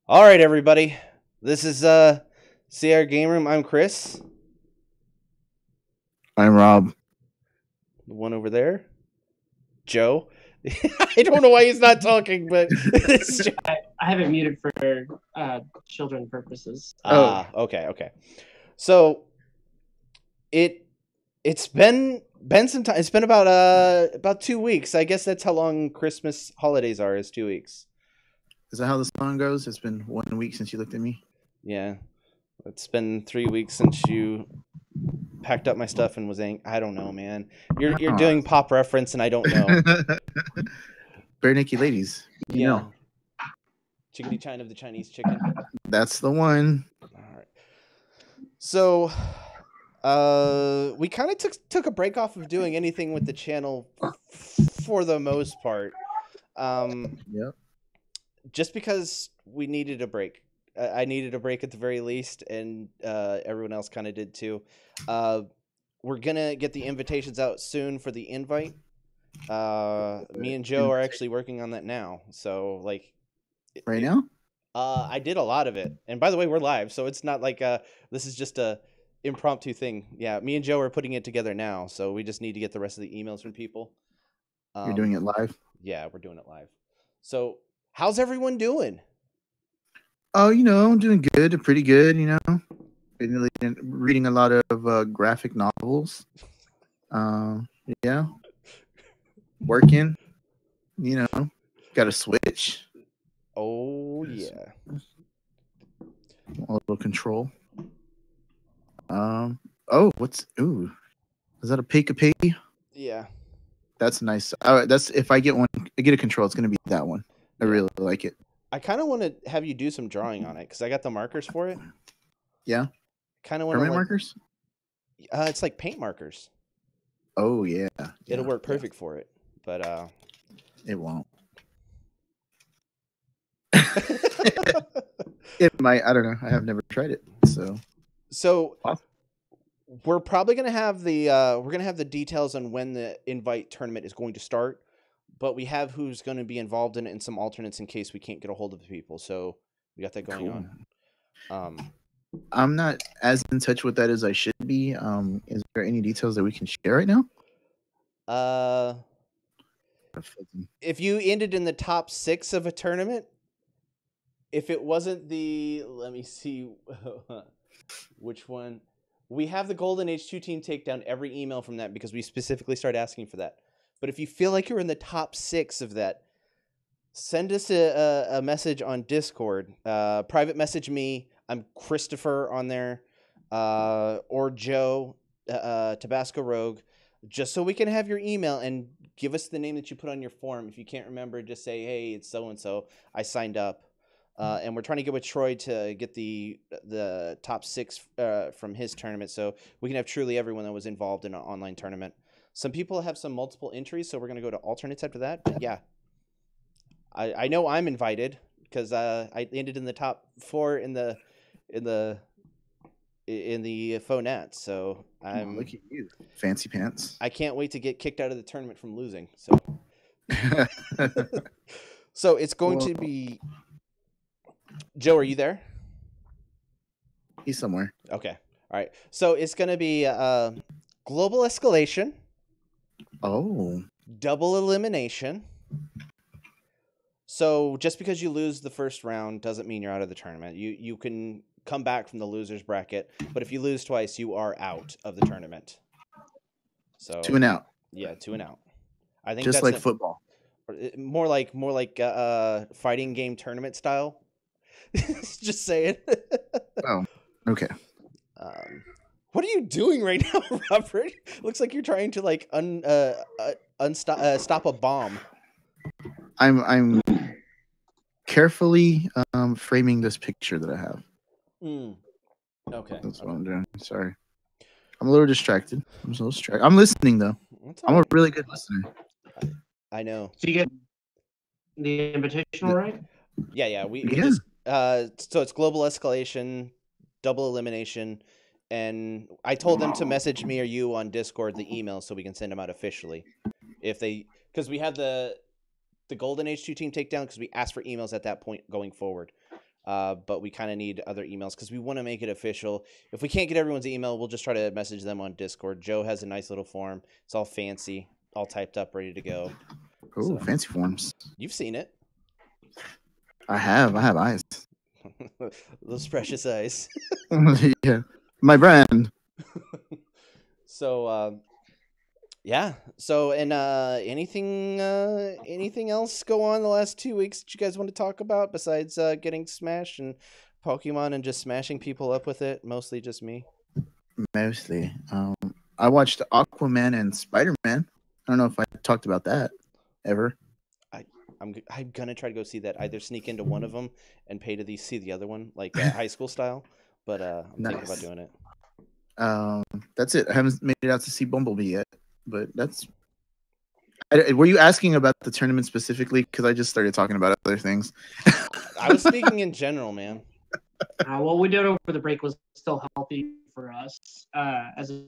All right, everybody. This is CR Game Room. I'm Chris, I'm Rob. the one over there. Joe. I don't know why he's not talking, but it's Joe. I have it muted for children purposes. Okay. So it's been some time. It's been about 2 weeks. I guess that's how long Christmas holidays are. Is 2 weeks. Is that how the song goes? It's been 1 week since you looked at me. Yeah, it's been 3 weeks since you packed up my stuff and was saying, I don't know, man. You're doing pop reference, and I don't know. Bare naked ladies. You know. Chickadee China of the Chinese chicken. That's the one. All right. So, we kind of took a break off of doing anything with the channel for the most part. Yep. Just because we needed a break. I needed a break at the very least, and everyone else kind of did too. We're gonna get the invitations out soon for the invite. Me and Joe are actually working on that now. So right now? I did a lot of it. And by the way, we're live, so it's not like this is just a impromptu thing. Yeah, me and Joe are putting it together now, so we just need to get the rest of the emails from people. You're doing it live? Yeah, we're doing it live. So, how's everyone doing? Oh, I'm doing good, pretty good, Been reading a lot of graphic novels. Yeah. Working, got a Switch. Oh, yeah. A little control. Is that a pay? Yeah. That's nice. That's if I get a control, it's gonna be that one. I really like it. I kind of want to have you do some drawing on it because I got the markers for it. Yeah. Kind of want permanent markers. It's like paint markers. Oh yeah. It'll work perfect for it, but it won't. It might. I don't know. I have never tried it. So we're probably gonna have the details on when the invite tournament is going to start, but we have who's going to be involved in it and some alternates in case we can't get a hold of the people. So we got that going on. I'm not as in touch with that as I should be. Is there any details that we can share right now? If you ended in the top 6 of a tournament, if it wasn't let me see which one. We have the Golden Age 2 team take down every email from that because we specifically started asking for that. But if you feel like you're in the top 6 of that, send us a message on Discord. Private message me. I'm Christopher on there, or Joe, Tabasco Rogue, just so we can have your email and give us the name that you put on your form. If you can't remember, just say, hey, it's so-and-so. I signed up. And we're trying to get with Troy to get the top 6 from his tournament, so we can have truly everyone that was involved in an online tournament. Some people have some multiple entries, so we're going to go to alternates after that. But yeah, I know I'm invited because I ended in the top 4 in the Phonet. So look at you, fancy pants. I can't wait to get kicked out of the tournament from losing. So, so it's going to be. Joe, are you there? He's somewhere. Okay. All right. So it's going to be global escalation. Oh. Double elimination. So just because you lose the first round doesn't mean you're out of the tournament. You can come back from the loser's bracket, but if you lose twice, you are out of the tournament. So 2 and out. Yeah, 2 and out. I think just that's like football. More like fighting game tournament style. Just saying. Oh, okay. What are you doing right now, Robert? Looks like you're trying to stop a bomb. I'm carefully framing this picture that I have. Okay. That's what I'm doing. Sorry. I'm a little distracted. I'm listening though. I'm a really good listener. I know. So you get the invitation, right? Yeah. We just so it's global escalation, double elimination, and I told them to message me or you on Discord the email so we can send them out officially. Because we have the Golden Age 2 team takedown because we asked for emails at that point going forward. but we kind of need other emails because we want to make it official. If we can't get everyone's email, we'll just try to message them on Discord. Joe has a nice little form. It's all fancy, all typed up, ready to go. Oh, fancy forms. You've seen it. I have eyes. Those precious eyes. Yeah, my brand. So, yeah. So, and anything else go on the last 2 weeks that you guys want to talk about besides getting Smash and Pokemon and just smashing people up with it? Mostly just me. Mostly. I watched Aquaman and Spider-Man. I don't know if I talked about that ever. I'm gonna try to go see that. Either sneak into one of them and pay to see the other one, like high school style. But I'm thinking about doing it. That's it. I haven't made it out to see Bumblebee yet, but that's. Were you asking about the tournament specifically? Because I just started talking about other things. I was speaking in general, man. What we did over the break was still healthy for us, as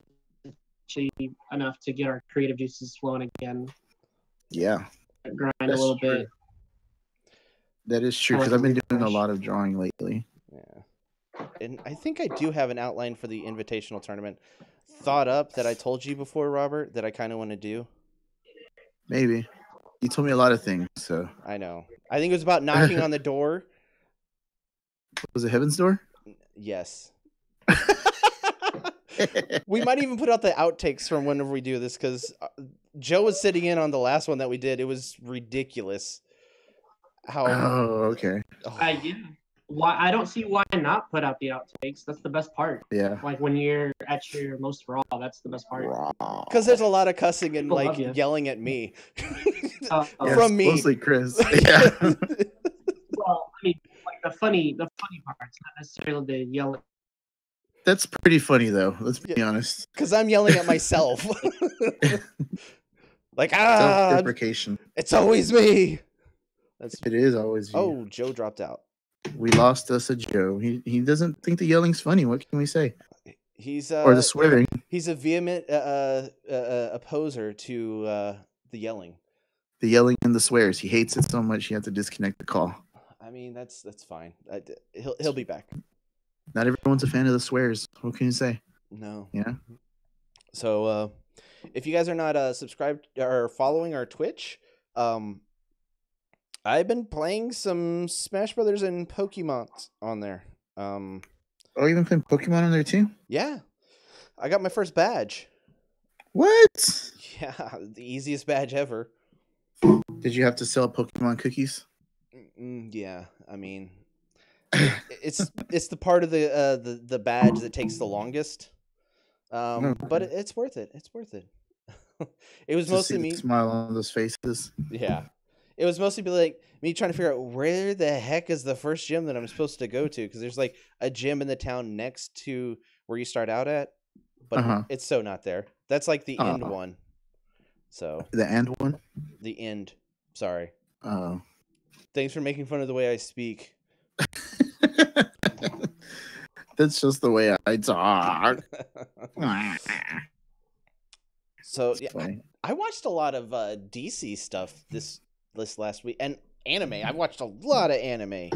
actually enough to get our creative juices flowing again. Yeah. Grind a little bit. That is true, because I've been doing a lot of drawing lately. Yeah. And I think I do have an outline for the invitational tournament thought up that I told you before, Robert, that I kind of want to do. Maybe. You told me a lot of things, so. I know. I think it was about knocking on the door. Was it Heaven's Door? Yes. We might even put out the outtakes from whenever we do this, because Joe was sitting in on the last one that we did. It was ridiculous. How? Oh, okay. Yeah. Why? I don't see why not put out the outtakes. That's the best part. Yeah. Like when you're at your most raw, that's the best part. Because there's a lot of cussing and like yelling at me from me. Mostly Chris. Yeah. Well, I mean, like the funny parts, not necessarily the yelling. That's pretty funny, though. Let's be honest. Because I'm yelling at myself. Like, self-deprecation. It's always me. It is always you. Oh, Joe dropped out. We lost us a Joe. He doesn't think the yelling's funny. What can we say? He's or the swearing. He's a vehement opposer to the yelling. The yelling and the swears. He hates it so much he had to disconnect the call. I mean, that's fine. He'll be back. Not everyone's a fan of the swears. What can you say? No. Yeah. So, if you guys are not subscribed or following our Twitch, I've been playing some Smash Brothers and Pokemon on there. Oh, you've been playing Pokemon on there too? Yeah. I got my first badge. What? Yeah, the easiest badge ever. Did you have to sell Pokemon cookies? Yeah, I mean, it's the part of the badge that takes the longest. But it's worth it. It's worth it. It was mostly me smile on those faces. Yeah, it was mostly like me trying to figure out where the heck is the first gym that I'm supposed to go to, because there's like a gym in the town next to where you start out at, but it's so not there. That's like the end one. So the end one. The end. Sorry. Oh. Thanks for making fun of the way I speak. That's just the way I talk. So yeah, I watched a lot of DC stuff this last week, and anime. I watched a lot of anime.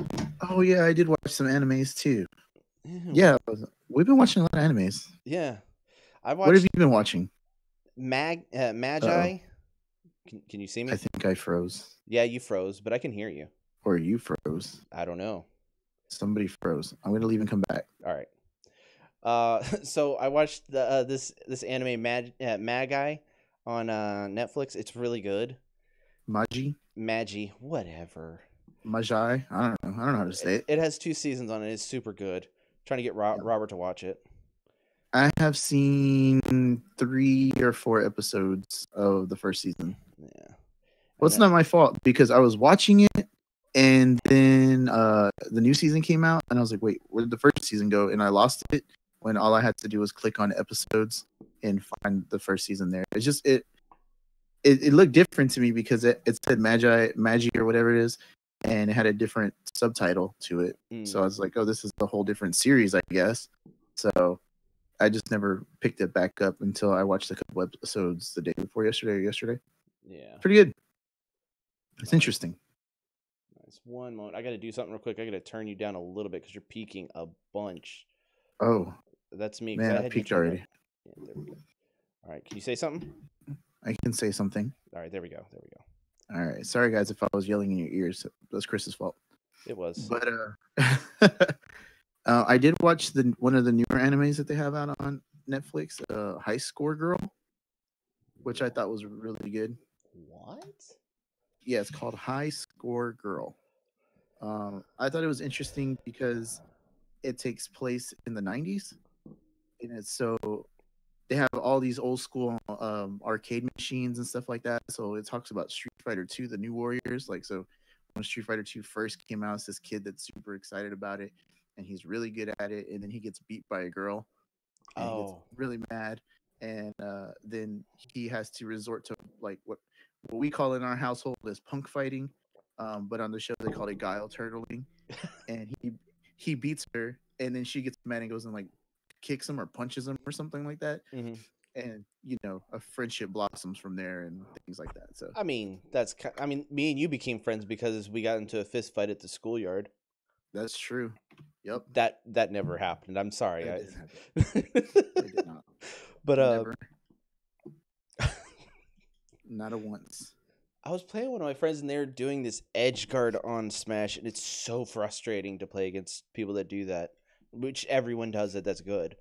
Oh yeah, I did watch some animes too. Yeah, we've been watching a lot of animes. Yeah, I watched. What have you been watching? Magi. Can you see me? I think I froze. Yeah, you froze, but I can hear you. Or you froze. I don't know. Somebody froze. I'm gonna leave and come back. All right. So I watched this anime Magi on Netflix. It's really good. Magi, whatever. Magi. I don't know how to say it. It has 2 seasons on it. It's super good. I'm trying to get Robert to watch it. I have seen 3 or 4 episodes of the first season. Yeah. Well, it's not my fault because I was watching it, and then the new season came out, and I was like, "Wait, where did the first season go?" And I lost it when all I had to do was click on episodes and find the first season there. It's just it looked different to me because it said Magi or whatever it is, and it had a different subtitle to it. So I was like, "Oh, this is a whole different series, I guess." So I just never picked it back up until I watched a couple episodes the day before yesterday. Yeah. Pretty good. It's interesting. It's one moment. I got to do something real quick. I got to turn you down a little bit because you're peaking a bunch. Oh, That's me. 'Cause man, I had you peaked turned up. already. Yeah, there we go. All right. Can you say something? I can say something. All right. There we go. There we go. All right. Sorry, guys, if I was yelling in your ears. That's Chris's fault. It was. But I did watch one of the newer animes that they have out on Netflix, High Score Girl, which I thought was really good. What? Yeah, it's called High Score Girl. I thought it was interesting because it takes place in the 90s, and it's so they have all these old school arcade machines and stuff like that. So it talks about Street Fighter 2, the New Warriors. Like, so when Street Fighter 2 first came out, it's this kid that's super excited about it, and he's really good at it, and then he gets beat by a girl, and he gets really mad, and then he has to resort to like what we call in our household as punk fighting, but on the show they call it guile turtling, and he beats her, and then she gets mad and goes and like kicks him or punches him or something like that, and a friendship blossoms from there and things like that. So I mean, me and you became friends because we got into a fist fight at the schoolyard. That's true. Yep. That never happened. I'm sorry. That did not. But never. Not a once. I was playing with one of my friends and they're doing this edge guard on Smash, and it's so frustrating to play against people that do that. Which everyone does it. That's good.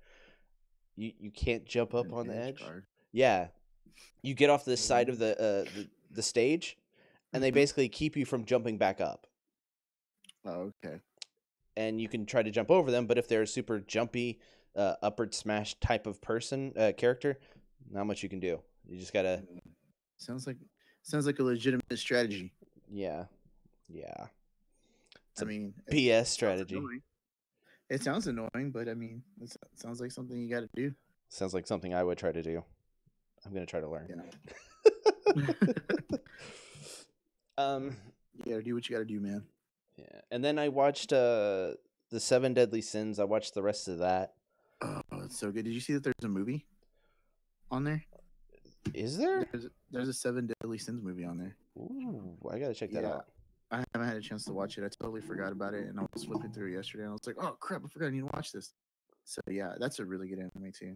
You can't jump up on the edge. Guard. Yeah, you get off the side of the stage, and they basically keep you from jumping back up. Oh, okay. And you can try to jump over them, but if they're a super jumpy, upward smash type of character, not much you can do. You just gotta. Sounds like a legitimate strategy. Yeah. It's BS strategy. It sounds annoying, but I mean, it sounds like something you got to do. Sounds like something I would try to do. I'm gonna try to learn. Yeah. You gotta do what you gotta do, man. Yeah, and then I watched the 7 Deadly Sins. I watched the rest of that. Oh, it's so good. Did you see that there's a movie on there? Is there? There's a 7 Deadly Sins movie on there. Ooh, I gotta check that out. I haven't had a chance to watch it. I totally forgot about it, and I was flipping through yesterday, and I was like, "Oh crap, I forgot I need to watch this." So yeah, that's a really good anime too.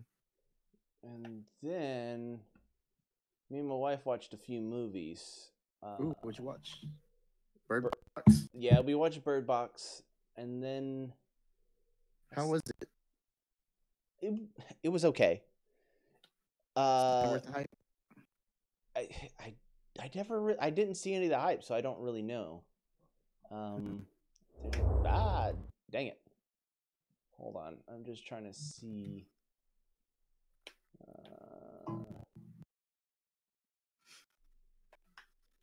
And then me and my wife watched a few movies. Ooh, what'd you watch? Bird Box. Yeah, we watched Bird Box, and then how was it? It was okay. Worth the hype? I never I didn't see any of the hype, so I don't really know. Dang it. Hold on. I'm just trying to see.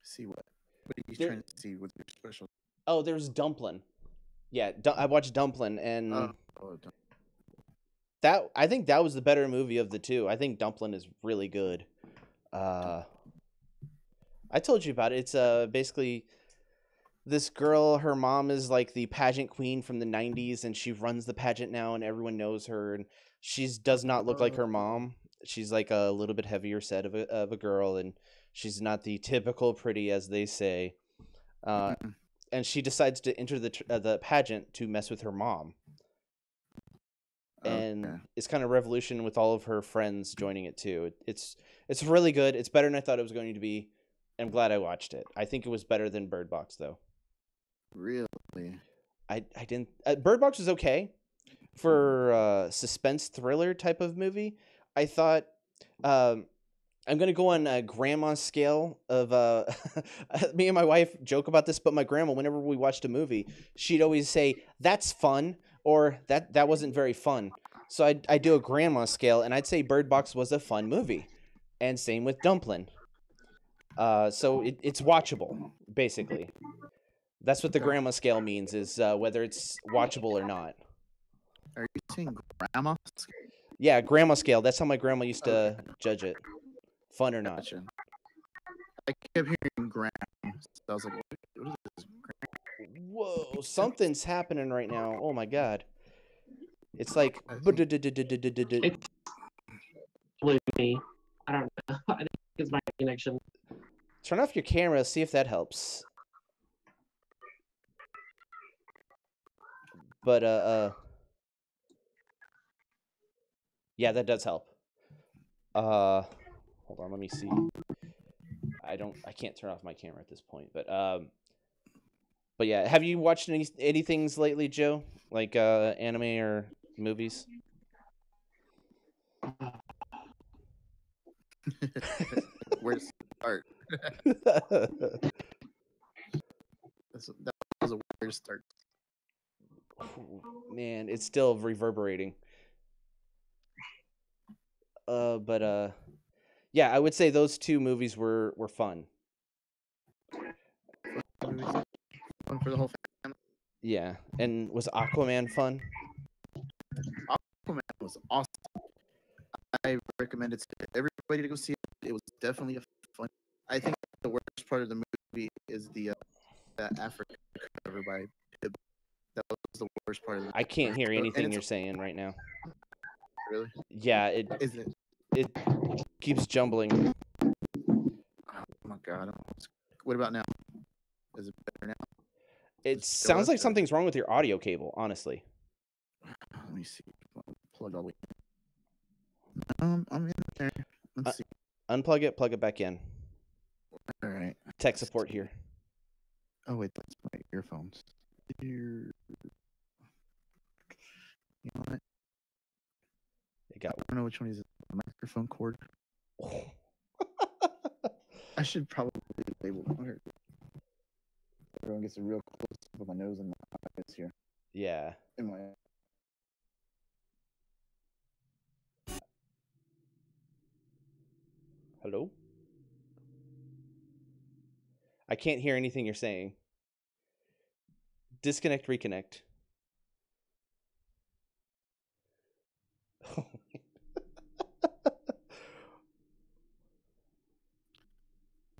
See what? What are you trying to see? What's your special? Oh, there's Dumplin'. Yeah, I watched Dumplin', and that I think that was the better movie of the two. I think Dumplin' is really good. I told you about it. It's basically this girl, her mom is like the pageant queen from the 90s, and she runs the pageant now, and everyone knows her, and she does not look like her mom. She's like a little bit heavier set of a girl, and she's not the typical pretty, as they say. And she decides to enter the pageant to mess with her mom. And it's kind of revolution with all of her friends joining it too. It's really good. It's better than I thought it was going to be. I'm glad I watched it. I think it was better than Bird Box, though. Really? I didn't. Bird Box was okay for suspense thriller type of movie. I thought I'm gonna go on a grandma scale of me and my wife joke about this, but my grandma, whenever we watched a movie, she'd always say, "That's fun," or that wasn't very fun. So I do a grandma scale, and I'd say Bird Box was a fun movie, and same with Dumplin'. So it's watchable, basically. That's what the grandma scale means, is whether it's watchable or not. Are you saying grandma scale? Yeah, grandma scale. That's how my grandma used to judge it. Fun or not. Gotcha. I kept hearing grandma. So I was like, what is this? Whoa, something's happening right now. Oh my god. It's like... It's me. I don't know. I think it's my connection. Turn off your camera, see if that helps. But yeah, that does help. Hold on, let me see. I can't turn off my camera at this point, but yeah, have you watched any things lately, Joe? Like anime or movies? Where to start? That was a weird start. Man, it's still reverberating. But yeah, I would say those two movies were fun. Fun for the whole family. Yeah, and was Aquaman fun? Aquaman was awesome. I recommend it to everybody to go see it. It was definitely a fun. I think the worst part of the movie is the Africa cover by Pib. That was the worst part of the movie. I can't hear anything you're saying right now. Really? Yeah, it keeps jumbling. Oh my god! What about now? Is it better now? It sounds like something's wrong with your audio cable, honestly. Let me see. Plug all the way in. I'm in there. Let's see. Unplug it, plug it back in. All right. Tech support here. Oh wait, that's my earphones. You know what? I don't know which one is it. Microphone cord. I should probably label it. Everyone gets a real close up of my nose and my eyes here. Yeah. Hello? I can't hear anything you're saying. Disconnect, reconnect.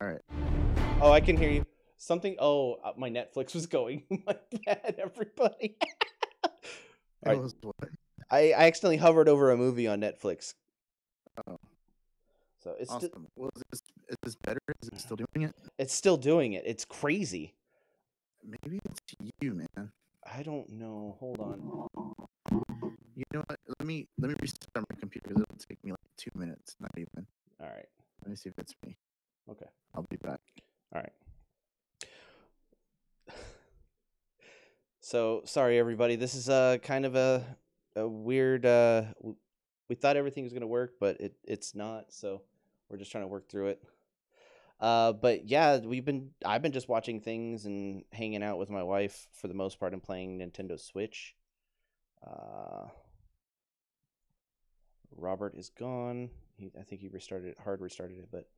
All right. Oh, I can hear you. Something. Oh, my Netflix was going. My bad, everybody. Right. Was what? I accidentally hovered over a movie on Netflix. Oh. So it's awesome. Is this better? Is it still doing it? It's still doing it. It's crazy. Maybe it's you, man. I don't know. Hold on. You know what? Let me restart my computer because it'll take me like 2 minutes. Not even. All right. Let me see if it's me. Okay. I'll be back. All right. So sorry, everybody. This is kind of a weird. We thought everything was gonna work, but it's not. So we're just trying to work through it. But yeah, I've been just watching things and hanging out with my wife for the most part and playing Nintendo Switch. Robert is gone. I think he hard restarted it, but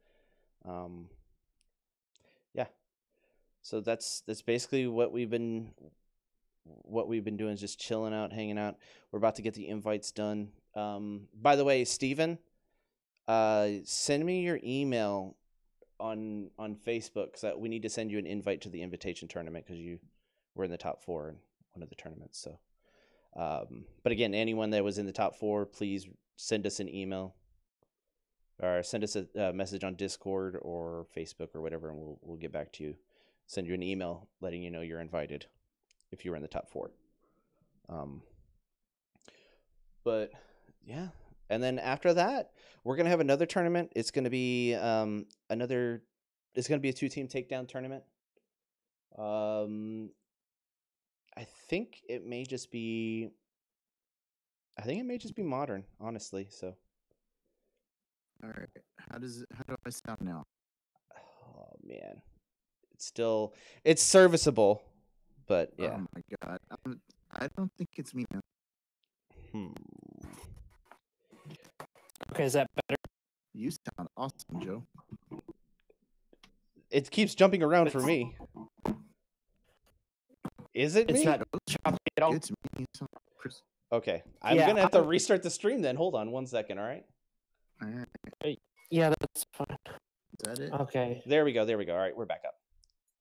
yeah. So that's basically what we've been doing, is just chilling out, hanging out. We're about to get the invites done. By the way, Steven, send me your email on Facebook, because we need to send you an invite to the invitation tournament, because you were in the top 4 in one of the tournaments. So, but again, anyone that was in the top 4, please send us an email or send us a message on Discord or Facebook or whatever, and we'll get back to you. Send you an email letting you know you're invited if you were in the top 4. But yeah. And then after that, we're gonna have another tournament. It's gonna be it's gonna be a 2-team takedown tournament. I think it may just be modern, honestly. So. All right. How do I sound now? Oh man, it's serviceable, but yeah. Oh my god, I don't think it's me, man. Okay, is that better? You sound awesome, Joe. It keeps jumping around for me. Is it me? It's not choppy at all. It's me. Okay, I'm gonna have to restart the stream then. Hold on 1 second, all right? All right. Yeah, that's fine. Is that it? Okay. There we go. All right, we're back up.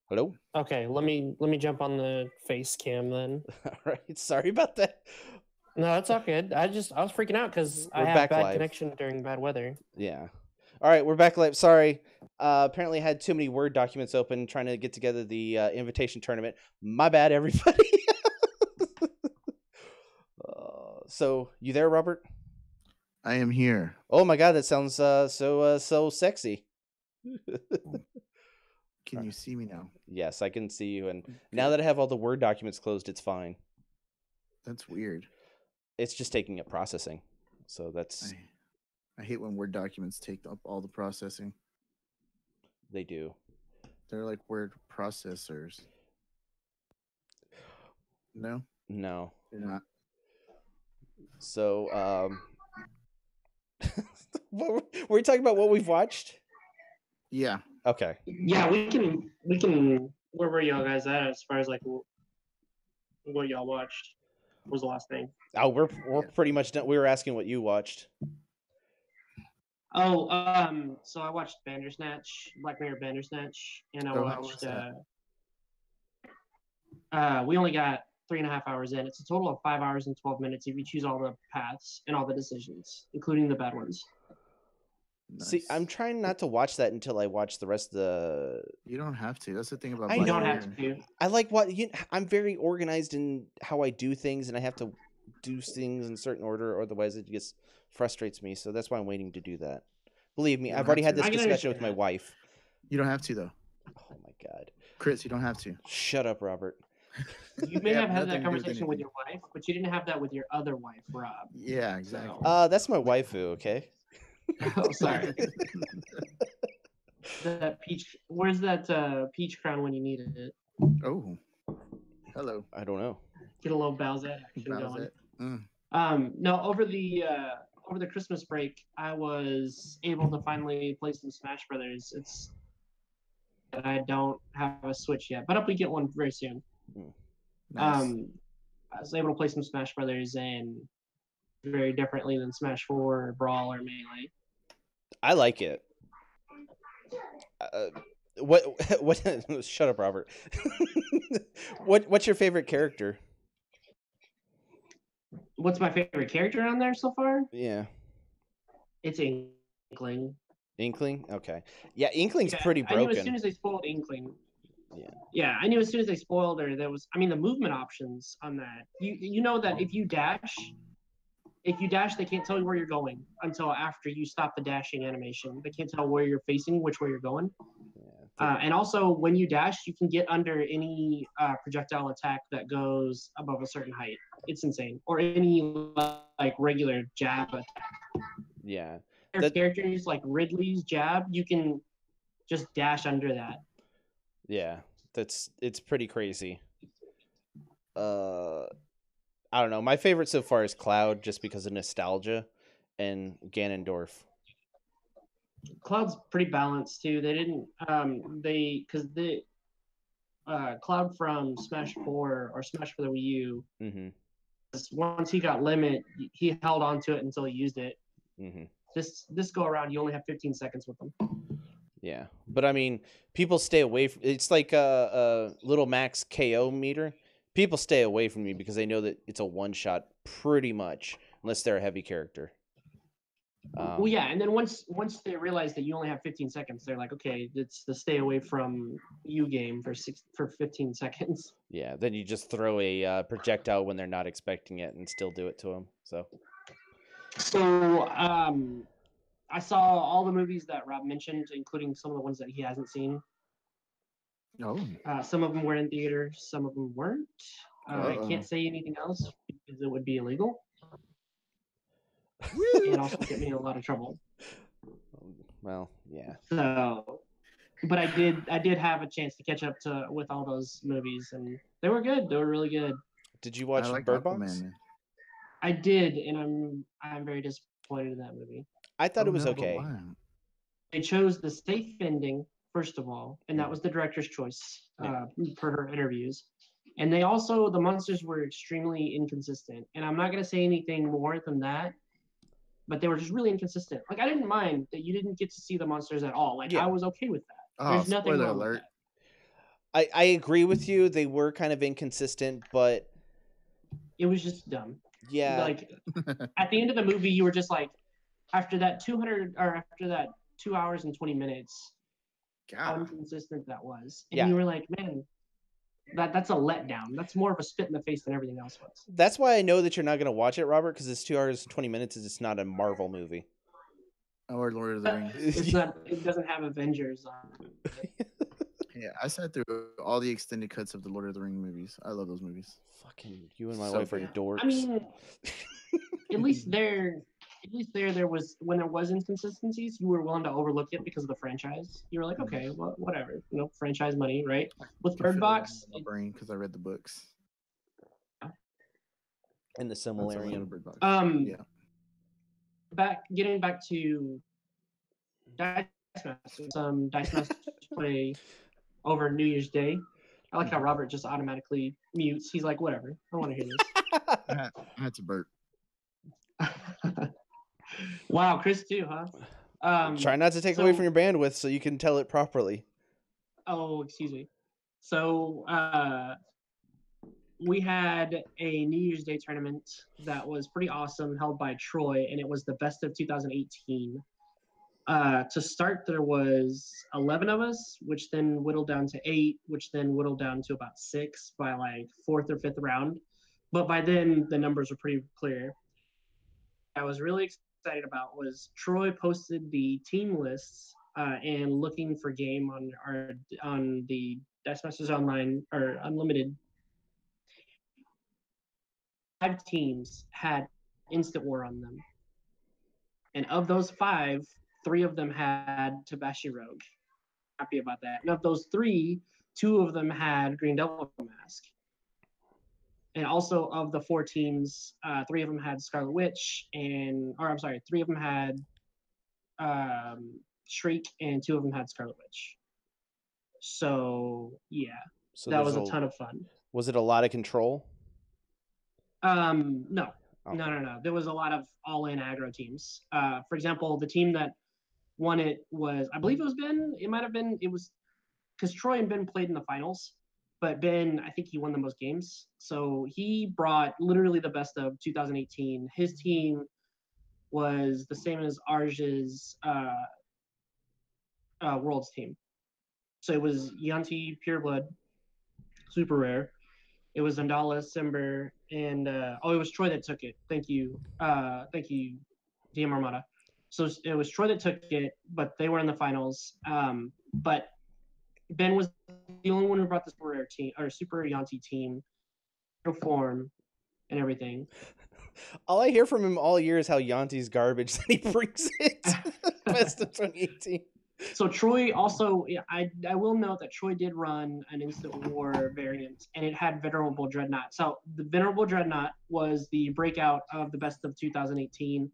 Hello? Okay, let me jump on the face cam then. All right, sorry about that. No, that's all good. I was freaking out because I have bad connection during bad weather. Yeah. All right, we're back live. Sorry. Apparently I had too many Word documents open trying to get together the invitation tournament. My bad, everybody. So you there, Robert? I am here. Oh my God, that sounds so sexy. Can you see me now? Yes, I can see you, and Good. now that I have all the Word documents closed, it's fine. That's weird. It's just taking up processing, so that's I hate when Word documents take up all the processing. they do. They're like word processors. No, No. they're not. So were we talking about what we've watched? Yeah. Okay. Yeah, we can. Where were y'all guys at as far as like what y'all watched? What was the last thing? Oh, we're pretty much done. We were asking what you watched. Oh, so I watched Bandersnatch, Black Mirror Bandersnatch, and I Oh, how watched. was We only got 3.5 hours in. It's a total of 5 hours and 12 minutes if you choose all the paths and all the decisions, including the bad ones. Nice. See, I'm trying not to watch that until I watch the rest of the. You don't have to. That's the thing about. I You Black don't know. have to. I like I'm very organized in how I do things, and I have to do things in certain order, otherwise it just frustrates me. So that's why I'm waiting to do that. Believe me, You I've don't already have had to. this I can discussion with understand my that. wife. You don't have to though. Oh my God, Chris, you don't have to. shut up, Robert. You may They have had nothing that to do with conversation with anything. your wife, but you didn't have that with your other wife, Rob. Yeah, exactly. That's my waifu, okay? Oh, sorry. That peach. Where's that peach crown when you needed it? Oh, hello. I don't know. Get a little Bowsette action How's going. that? No, over the Christmas break, I was able to finally play some Smash Brothers. It's I don't have a Switch yet, but I'll get one very soon. Nice. I was able to play some Smash Brothers and very differently than Smash 4, Brawl, or Melee. I like it. What? Shut up, Robert. What's your favorite character? What's my favorite character on there so far? Yeah, It's Inkling. Inkling. Okay, yeah, Inkling's pretty I knew as broken. soon as they spoiled Inkling. Yeah. Yeah, I knew as soon as they spoiled her, there was. I mean, the movement options on that. You know that if you dash, they can't tell you where you're going until after you stop the dashing animation. They can't tell where you're facing, which way you're going. And also, when you dash, you can get under any projectile attack that goes above a certain height. It's insane. Or any like regular jab attack. Yeah. Characters like Ridley's jab, you can just dash under that. Yeah, it's pretty crazy. I don't know. My favorite so far is Cloud, just because of nostalgia, and Ganondorf. Cloud's pretty balanced too. They didn't Cloud from Smash 4 or Smash for the Wii U. Mm-hmm. Once he got limit, he held on to it until he used it. Mm-hmm. This go around, you only have 15 seconds with them. Yeah, but I mean, people stay away from. It's like a little max KO meter. People stay away from me because they know that it's a one shot, pretty much, unless they're a heavy character. Well, yeah, and then once they realize that you only have 15 seconds, they're like, okay, it's the stay away from you game for 15 seconds. Yeah, then you just throw a projectile when they're not expecting it and still do it to them. So I saw all the movies that Rob mentioned, including some of the ones that he hasn't seen. Oh. Some of them were in theaters, some of them weren't. I can't say anything else because it would be illegal. And also get me in a lot of trouble. Well, yeah. So, but I did have a chance to catch up with all those movies, and they were good. They were really good. Did you watch Bird Box? I did, and I'm very disappointed in that movie. I thought it was okay. They chose the safe ending first of all, and that was the director's choice per her interviews. And the monsters were extremely inconsistent, and I'm not going to say anything more than that. But they were just really inconsistent. Like, I didn't mind that you didn't get to see the monsters at all. Like, I was okay with that. There's nothing wrong with that. I agree with you. They were kind of inconsistent, but it was just dumb. Yeah. Like, at the end of the movie, you were just like, after that 2 hours and 20 minutes, how inconsistent that was. And you were like, man, That's a letdown. That's more of a spit in the face than everything else was. That's why I know that you're not going to watch it, Robert, because it's 2 hours and 20 minutes. It's not a Marvel movie. Or Lord of the Rings. It's not. It doesn't have Avengers on it. Yeah, I sat through all the extended cuts of the Lord of the Rings movies. I love those movies. Fucking you and my So wife are good. dorks. I mean, at least there was when there was inconsistencies, you were willing to overlook it because of the franchise. You were like, okay, well, whatever, franchise money, right? With Bird Box, my brain because I read the books. And the Silmarillion. Bird Box. Yeah. Getting back to Dice Masters, some Dice Masters play over New Year's Day. I like how Robert just automatically mutes. He's like, whatever, I don't want to hear this. I had to burp. Wow, Chris too, huh? Try not to take away from your bandwidth so you can tell it properly. Oh, excuse me. So we had a New Year's Day tournament that was pretty awesome, held by Troy, and it was the best of 2018. To start, there was 11 of us, which then whittled down to 8, which then whittled down to about 6 by like 4th or 5th round. But by then, the numbers were pretty clear. I was really excited about was Troy posted the team lists and looking for game on the Dice Masters Online or Unlimited. 5 teams had Instant War on them, and of those 5, 3 of them had Tabashi Rogue. Happy about that. And of those 3, 2 of them had Green Devil Mask. And also of the 4 teams, 3 of them had Scarlet Witch, 3 of them had Shriek, and 2 of them had Scarlet Witch. So yeah, so that was a ton of fun. Was it a lot of control? No. Okay. No. There was a lot of all-in aggro teams. For example, the team that won it was, I believe it was Ben. It might have been. It was because Troy and Ben played in the finals. But Ben, I think he won the most games. So he brought literally the best of 2018. His team was the same as Arj's Worlds team. So it was Yanti Pureblood, super rare. It was Zandala, Simber, and it was Troy that took it. Thank you, DM Armada. So it was Troy that took it, but they were in the finals. But Ben was the only one who brought the super rare team or super Yanti team, form, and everything. All I hear from him all year is how Yanti's garbage that he brings it. Best of 2018. So Troy also, I will note that Troy did run an Instant War variant, and it had Venerable Dreadnought. So the Venerable Dreadnought was the breakout of the best of 2018.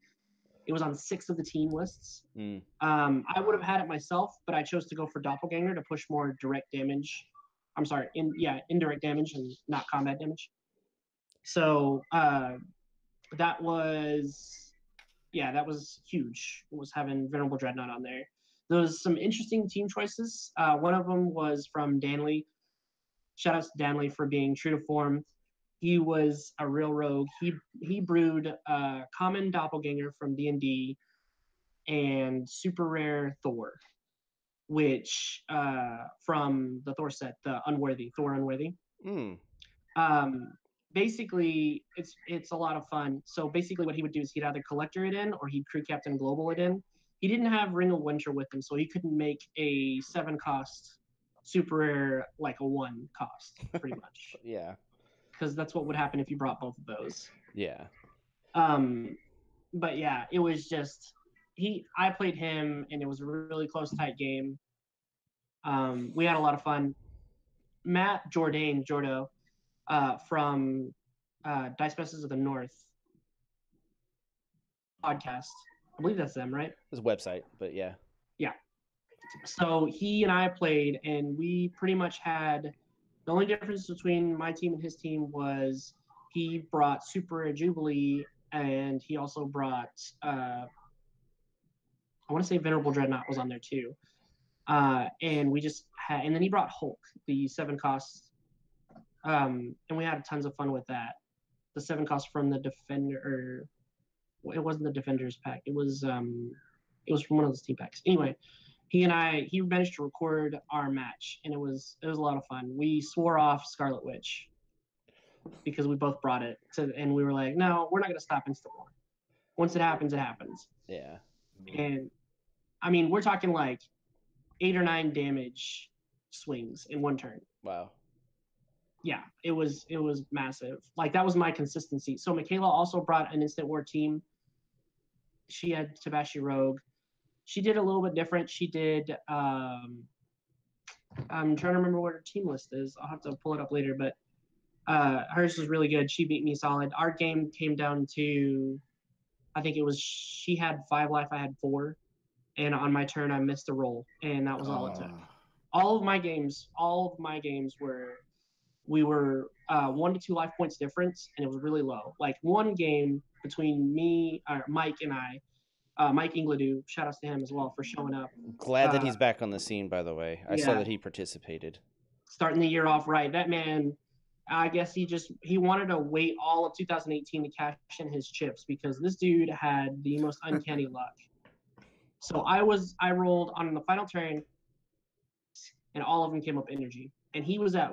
It was on 6 of the team lists. I would have had it myself, but I chose to go for Doppelganger to push more direct damage. I'm sorry, indirect damage and not combat damage. So that was huge. It was having Venerable Dreadnought on there. There was some interesting team choices. One of them was from Danley. Shout out to Danley for being true to form. He was a real rogue. He brewed common Doppelganger from D&D and super rare Thor, which from the Thor set, the Thor Unworthy. Basically, it's a lot of fun. So basically what he would do is he'd either collector it in or he'd crew captain global it in. He didn't have Ring of Winter with him, so he couldn't make a 7-cost super rare like a 1 cost, pretty much. Yeah. Because that's what would happen if you brought both of those. Yeah. But yeah, it was just I played him, and it was a really close, tight game. We had a lot of fun. Matt Jordo, from Dice Masters of the North podcast. I believe that's them, right? It's a website, but yeah. Yeah. So he and I played, and we pretty much had the only difference between my team and his team was he brought Super Rare Jubilee, and he also brought I want to say Venerable Dreadnought was on there too. And we just had, and then he brought Hulk, the 7 costs. And we had tons of fun with that. The 7 costs from the Defender, or it wasn't the Defenders pack. It was from one of those team packs. Anyway, he managed to record our match, and it was a lot of fun. We swore off Scarlet Witch because we both brought it to, and we were like, no, we're not gonna stop Instant War. Once it happens, it happens. Yeah. And I mean, we're talking like 8 or 9 damage swings in one turn. Wow. Yeah, it was massive. Like that was my consistency. So Michaela also brought an Instant War team. She had Tabashi Rogue. She did a little bit different. She did I'm trying to remember what her team list is. I'll have to pull it up later, but hers was really good. She beat me solid. Our game came down to, I think it was, she had 5 life, I had 4, and on my turn I missed a roll, and that was all it took. All of my games were, we were 1 to 2 life points difference, and it was really low. Like one game between me, Mike and I, Mike Ingledew, shout outs to him as well for showing up. Glad that he's back on the scene, by the way. I saw yeah. that he participated. Starting the year off right. That man, I guess he wanted to wait all of 2018 to cash in his chips because this dude had the most uncanny luck. So I rolled on the final turn, and all of them came up energy. And he was at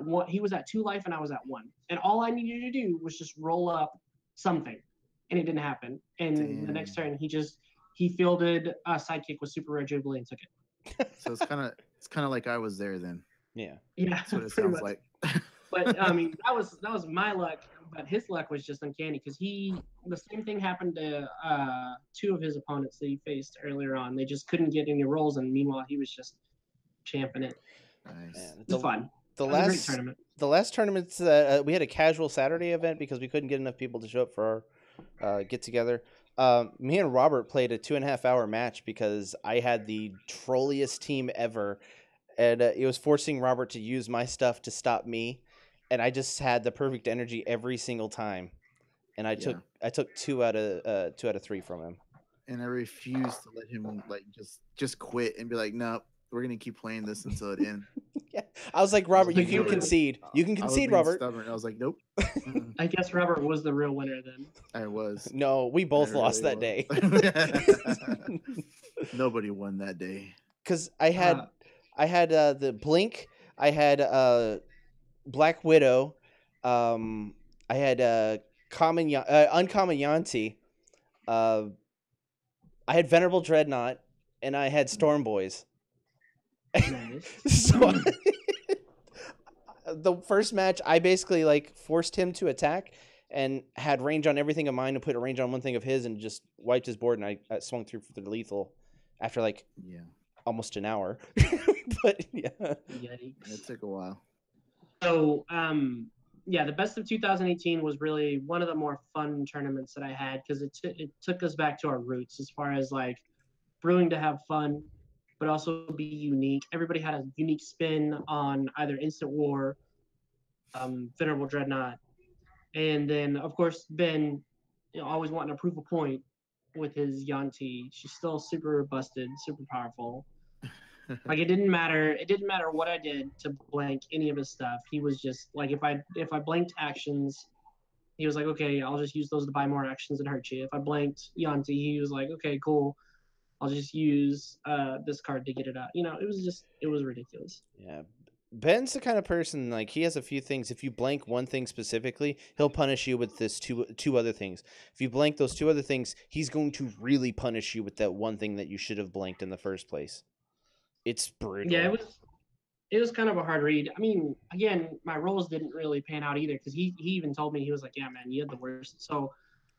2 life, and I was at 1. And all I needed to do was just roll up something, and it didn't happen. And the next turn, he fielded a sidekick with super rare Jubilee and took it. So it's kind of like I was there then. Yeah. Yeah. That's what it sounds like. But I mean, that was my luck. But his luck was just uncanny because the same thing happened to 2 of his opponents that he faced earlier on. They just couldn't get any rolls, and meanwhile he was just champing it. Nice. Man, it was fun. The it was a great tournament. The last tournaments, we had a casual Saturday event because we couldn't get enough people to show up for our get together. Me and Robert played a 2.5-hour match because I had the trolliest team ever, and it was forcing Robert to use my stuff to stop me, and I just had the perfect energy every single time, and I took 2 out of 3 from him. And I refused to let him like just quit and be like, nope, we're gonna keep playing this until it ends. Yeah, I was like, Robert, you can concede. You can concede, Robert. Stubborn. I was like, nope. I guess Robert was the real winner then. I was. No, we both lost that day. Nobody won that day. Because I had the Blink, I had Black Widow, I had Uncommon Yanti, I had Venerable Dreadnought, and I had Storm Boys. Nice. So the first match, I basically like forced him to attack and had range on everything of mine and put a range on one thing of his and just wiped his board, and I swung through for the lethal after like almost an hour. But yeah. Yikes. It took a while. So the best of 2018 was really one of the more fun tournaments that I had because it took us back to our roots as far as like brewing to have fun, but also be unique. Everybody had a unique spin on either Instant War, Venerable Dreadnought, and then of course Ben, always wanting to prove a point with his Yanti. She's still super busted, super powerful. Like it didn't matter what I did to blank any of his stuff. He was just like, if I blanked actions, he was like, okay, I'll just use those to buy more actions and hurt you. If I blanked Yanti, he was like, okay, cool, I'll just use this card to get it out. It was ridiculous. Yeah. Ben's the kind of person, like, he has a few things. If you blank one thing specifically, he'll punish you with this two other things. If you blank those 2 other things, he's going to really punish you with that one thing that you should have blanked in the first place. It's brutal. Yeah, it was kind of a hard read. I mean, again, my rolls didn't really pan out either because he even told me, he was like, yeah, man, you had the worst. So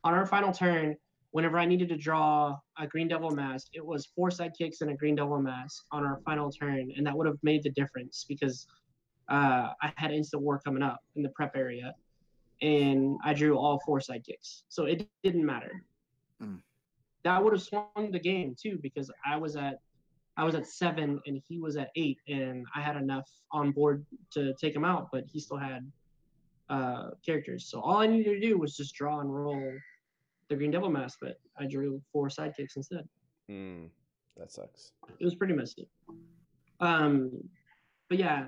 on our final turn, whenever I needed to draw a Green Devil Mask, it was 4 sidekicks and a Green Devil Mask on our final turn, and that would have made the difference because I had Instant War coming up in the prep area, and I drew all 4 sidekicks, so it didn't matter. That would have swung the game too because I was at 7 and he was at 8, and I had enough on board to take him out, but he still had characters. So all I needed to do was just draw and roll the Green Devil Mask, but I drew 4 sidekicks instead. That sucks. It was pretty messy. But yeah,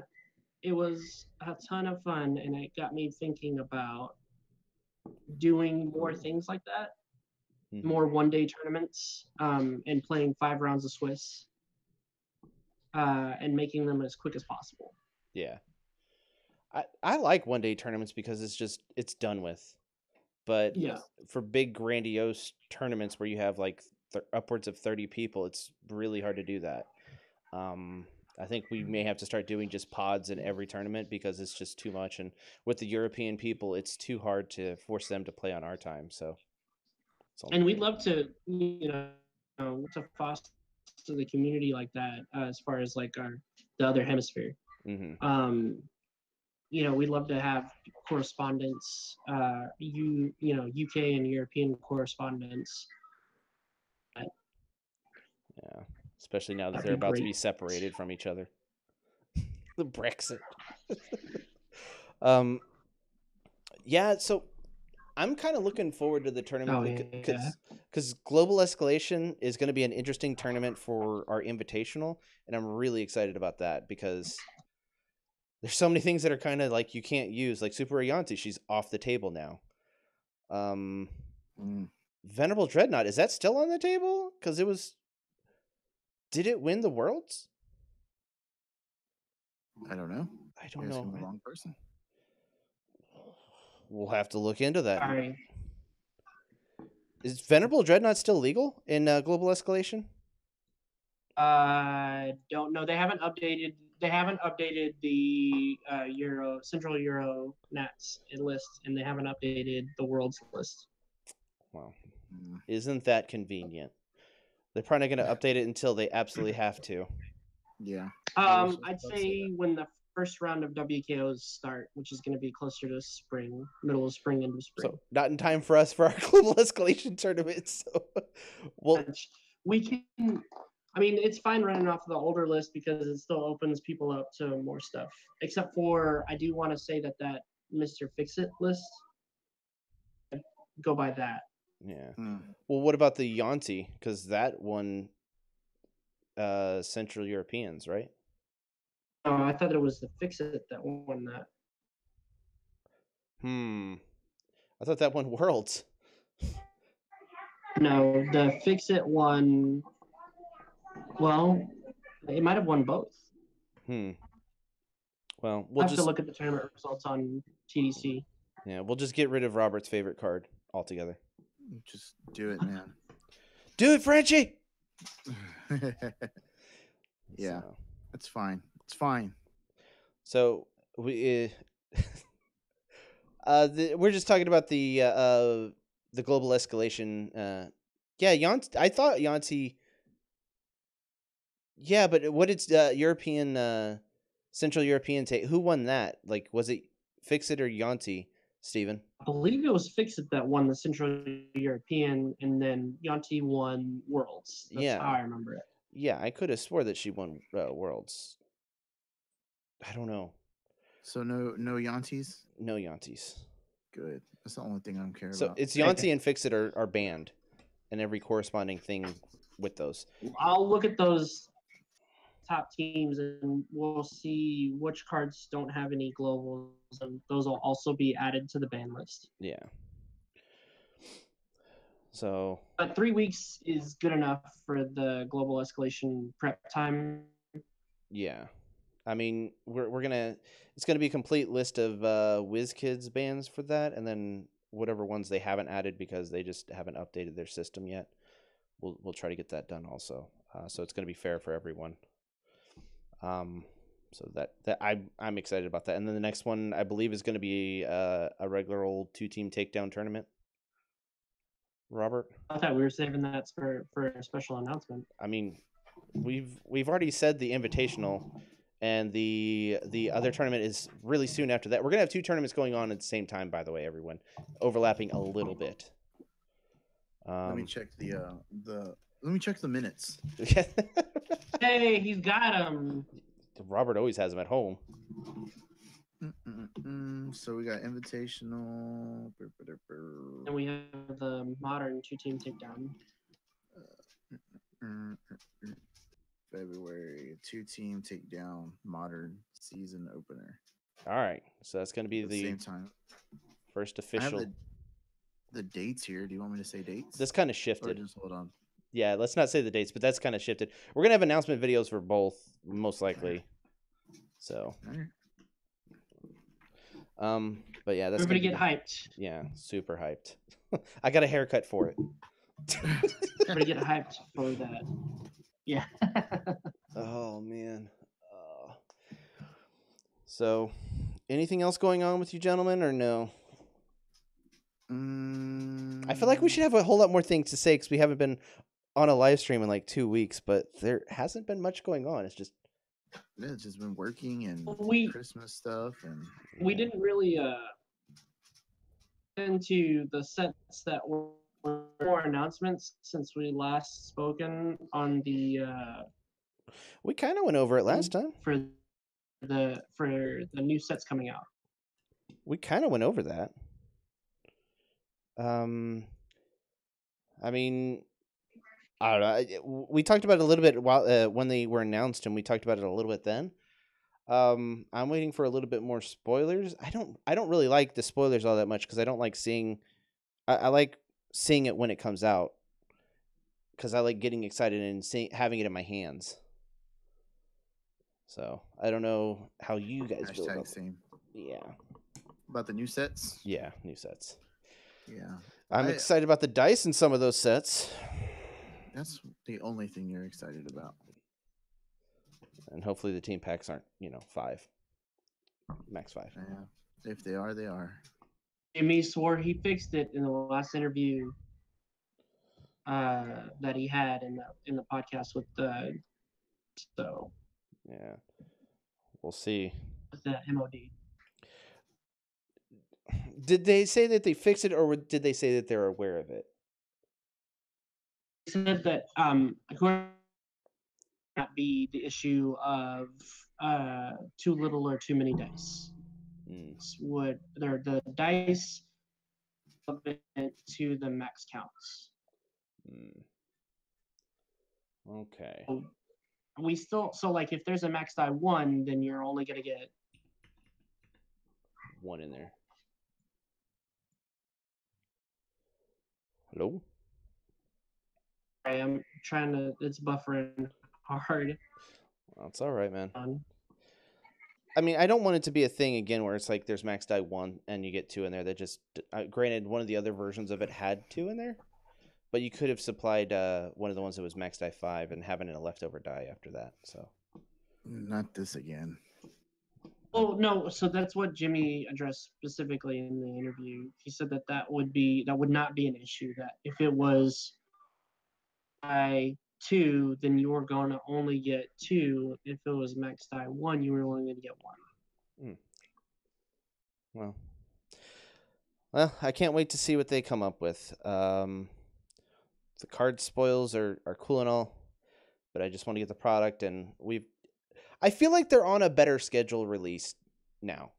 it was a ton of fun, and it got me thinking about doing more things like that, more one-day tournaments, and playing 5 rounds of Swiss. and making them as quick as possible. Yeah. I like one day tournaments because it's done with. But Yeah. for big grandiose tournaments where you have like upwards of 30 people, it's really hard to do that. I think we may have to start doing just pods in every tournament because it's just too much. And with the European people, it's too hard to force them to play on our time. So, and we'd love to, to foster the community like that as far as like the other hemisphere. Mm-hmm. We'd love to have correspondence, UK and European correspondence. Yeah, especially now that That'd they're be about to great. be separated from each other. The Brexit. Yeah, so I'm kind of looking forward to the tournament because Global Escalation is going to be an interesting tournament for our Invitational, and I'm really excited about that because there's so many things that are kind of like you can't use, like Super Ayanti. She's off the table now. Venerable Dreadnought, is that still on the table? Because it was. Did it win the Worlds? I don't know. I don't know. The wrong person. We'll have to look into that. Sorry. Is Venerable Dreadnought still legal in Global Escalation? Don't know. They haven't updated the Central Euro Nats list, and they haven't updated the Worlds list. Wow, isn't that convenient? They're probably not going to update it until they absolutely have to. Yeah. I'd say when the first round of WKOs start, which is going to be closer to spring, middle of spring, into spring. So not in time for us for our Global Escalation tournament. So, we can. I mean, it's fine running off the older list because it still opens people up to more stuff. Except for, I do want to say that Mr. Fix-It list, go by that. Yeah. Well, what about the Yanti? Because that won Central Europeans, right? Oh, I thought it was the Fix-It that won that. I thought that won Worlds. No, the Fix-It won. Well, it might have won both. Well, we'll have to look at the tournament results on TDC. Yeah, we'll just get rid of Robert's favorite card altogether. Just do it, man. Do it, Frenchie! Yeah, that's fine. It's fine. So we're just talking about the Global Escalation. I thought Yanti. Yeah, but what did European Central European take? Who won that? Like, was it Fix-It or Yanti, Steven? I believe it was Fix-It that won the Central European, and then Yanti won Worlds. That's how I remember it. Yeah, I could have swore that she won Worlds. I don't know. So no Yantis? No Yantis. Good. That's the only thing I don't care about. So it's Yanti and Fix-It are banned, and every corresponding thing with those. I'll look at those top teams and we'll see which cards don't have any globals, and those will also be added to the ban list. Yeah. So, but 3 weeks is good enough for the Global Escalation prep time. Yeah, I mean it's gonna be a complete list of WizKids bans for that, and then whatever ones they haven't added because they just haven't updated their system yet. We'll try to get that done also. So it's gonna be fair for everyone. So that I'm excited about that. And then the next one I believe is going to be a regular old 2-team takedown tournament. Robert, I thought we were saving that for a special announcement. I mean, we've already said the Invitational, and the other tournament is really soon after that. We're gonna have 2 tournaments going on at the same time, by the way, everyone, overlapping a little bit. Let me check Let me check the minutes. Hey, he's got them. Robert always has them at home. So we got Invitational. And we have the modern 2-team takedown. February 2-team takedown modern season opener. All right, so that's going to be the same time. First official. I have the dates here. Do you want me to say dates? This kind of shifted. Or just hold on. Yeah, let's not say the dates, but that's kind of shifted. We're gonna have announcement videos for both, most likely. So, but yeah, that's Everybody gonna get be hyped. yeah, super hyped. I got a haircut for it. Everybody get hyped for that. Yeah. Oh man. So, anything else going on with you gentlemen, or no? I feel like we should have a whole lot more things to say because we haven't been on a live stream in like 2 weeks, but there hasn't been much going on. It's just it's just been working and We- Christmas stuff, and We didn't really into the sets that were more announcements since we last spoken on the we kind of went over it last time. for the new sets coming out. We kind of went over that. I mean, I don't know. We talked about it a little bit while when they were announced, and we talked about it a little bit then. I'm waiting for a little bit more spoilers. I don't really like the spoilers all that much because I don't like seeing. I like seeing it when it comes out because I like getting excited and having it in my hands. So I don't know how you guys feel about same. Yeah. About the new sets? Yeah, new sets. Yeah. I'm excited about the dice in some of those sets. That's the only thing you're excited about. And hopefully the team packs aren't, 5. Max 5. Yeah. If they are, they are. Jimmy swore he fixed it in the last interview that he had in the podcast with the Yeah. We'll see. with the MOD. Did they say that they fixed it, or did they say that they're aware of it? He said that whoever not be the issue of too little or too many dice. Would the dice to the max counts? Okay. We still like if there's a max die 1, then you're only gonna get 1 in there. Hello? I am trying to. It's buffering hard. That's all right, man. I mean, I don't want it to be a thing again where it's like there's max die 1 and you get 2 in there. That just granted, one of the other versions of it had 2 in there, but you could have supplied one of the ones that was max die 5 and having a leftover die after that. So not this again. Oh no! So that's what Jimmy addressed specifically in the interview. He said that would not be an issue. That if it was die 2, then you were going to only get 2. If it was max die 1, you were only going to get 1. Well, I can't wait to see what they come up with. The card spoils are cool and all, but I just want to get the product, and I feel like they're on a better schedule release now,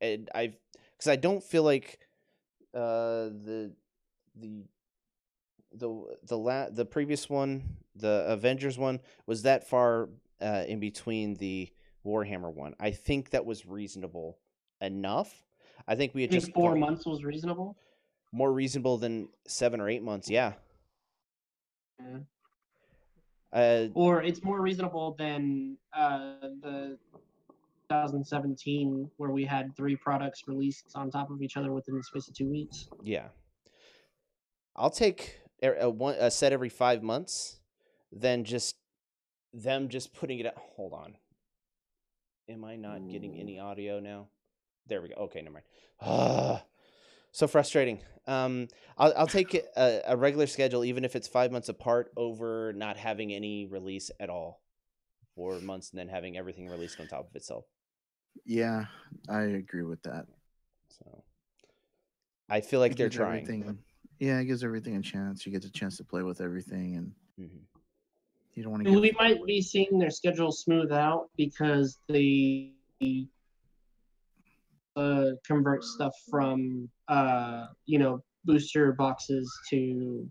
and because I don't feel like the previous one, the Avengers one, was that far in between the Warhammer one. I think that was reasonable enough. I think we had just 4 months was reasonable. More reasonable than 7 or 8 months, yeah. Or it's more reasonable than the 2017 where we had 3 products released on top of each other within the space of 2 weeks. Yeah. I'll take a set every 5 months than just them just putting it out. Hold on. Am I not getting any audio now? There we go. Okay, never mind. So frustrating. I'll take a regular schedule, even if it's 5 months apart, over not having any release at all for months and then having everything released on top of itself. Yeah, I agree with that. So I feel like they're trying. Yeah, it gives everything a chance. You get the chance to play with everything, and you don't want to. We might be seeing their schedule smooth out because they convert stuff from booster boxes to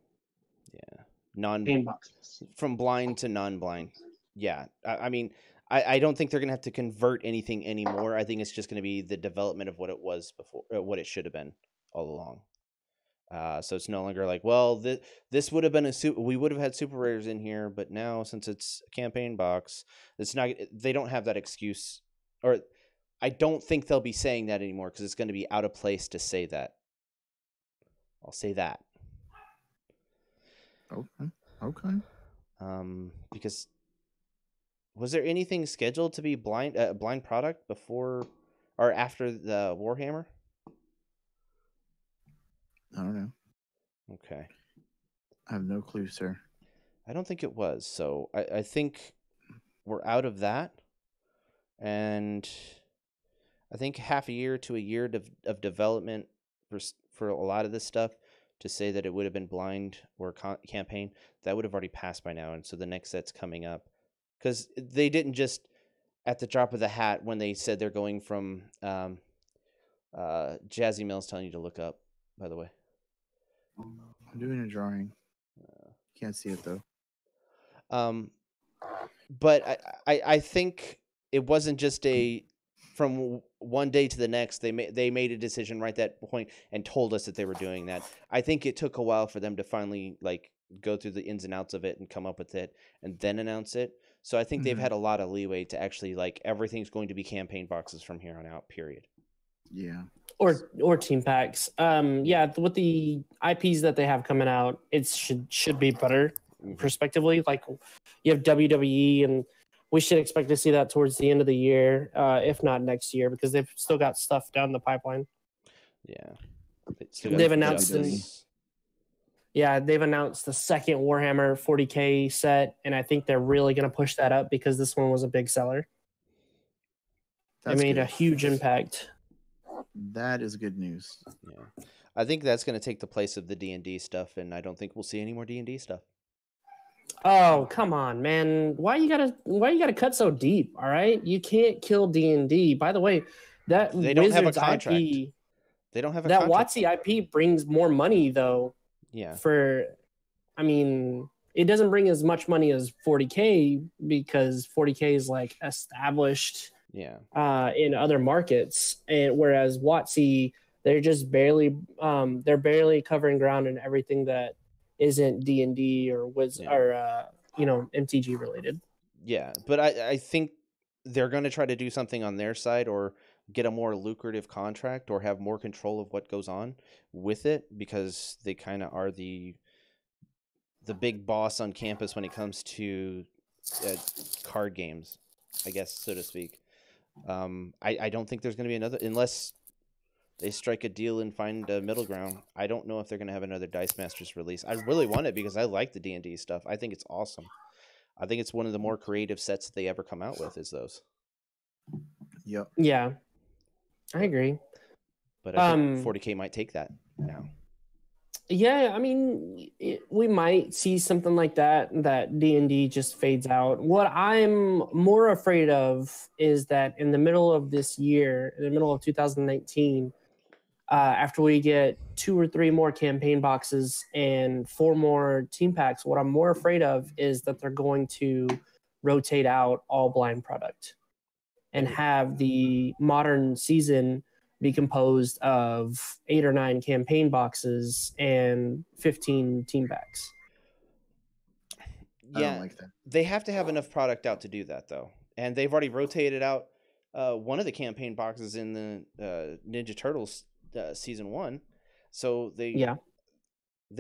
pain boxes, from blind to non-blind. Yeah, I mean, I don't think they're gonna have to convert anything anymore. I think it's just gonna be the development of what it was before, what it should have been all along. So it's no longer like, well, this would have been we would have had super rares in here, but now since it's a campaign box, it's not. They don't have that excuse, or I don't think they'll be saying that anymore because it's going to be out of place to say that. I'll say that. Okay. Because was there anything scheduled to be blind product before or after the Warhammer? I don't know. Okay. I have no clue, sir. I don't think it was. So I think we're out of that. And I think half a year to a year of development for a lot of this stuff to say that it would have been blind or campaign, that would have already passed by now. And so the next set's coming up. Because they didn't just, at the drop of the hat, when they said they're going from Jazzy Mill's telling you to look up, by the way. I'm doing a drawing. Can't see it though. But I think it wasn't just from one day to the next. They made a decision right at that point and told us that they were doing that. I think it took a while for them to finally like go through the ins and outs of it and come up with it and then announce it. So I think they've had a lot of leeway to actually like everything's going to be campaign boxes from here on out. Period. Yeah. Or team packs. Yeah, with the IPs that they have coming out, it should be better prospectively. Like you have WWE, and we should expect to see that towards the end of the year, if not next year, because they've still got stuff down the pipeline. Yeah, they've announced they've announced the second Warhammer 40K set, and I think they're really going to push that up because this one was a big seller. It made a huge impact. That is good news. Yeah, I think that's going to take the place of the D&D stuff, and I don't think we'll see any more D&D stuff. Oh, come on, man! Why you gotta cut so deep? All right, you can't kill D&D. By the way, that they don't have a Wizards contract. IP, they don't have a that contract. WotC IP brings more money though. Yeah. I mean, it doesn't bring as much money as 40K because 40K is like established. Yeah. In other markets, and whereas WotC, they're just barely covering ground in everything that isn't D&D or MTG related. Yeah, but I think they're going to try to do something on their side or get a more lucrative contract or have more control of what goes on with it because they kind of are the big boss on campus when it comes to card games, I guess, so to speak. I don't think there's going to be another unless they strike a deal and find a middle ground. I don't know if they're going to have another Dice Masters release. I really want it because I like the D&D stuff. I think it's awesome. I think it's one of the more creative sets that they ever come out with is those. Yep. Yeah, I agree. But I think 40K might take that now. Yeah, I mean, we might see something like that D&D just fades out. What I'm more afraid of is that in the middle of this year, in the middle of 2019, after we get 2 or 3 more campaign boxes and 4 more team packs, what I'm more afraid of is that they're going to rotate out all blind product and have the modern season be composed of 8 or 9 campaign boxes and 15 team packs. Yeah, I don't like that. They have to have enough product out to do that, though. And they've already rotated out one of the campaign boxes in the Ninja Turtles season 1. So they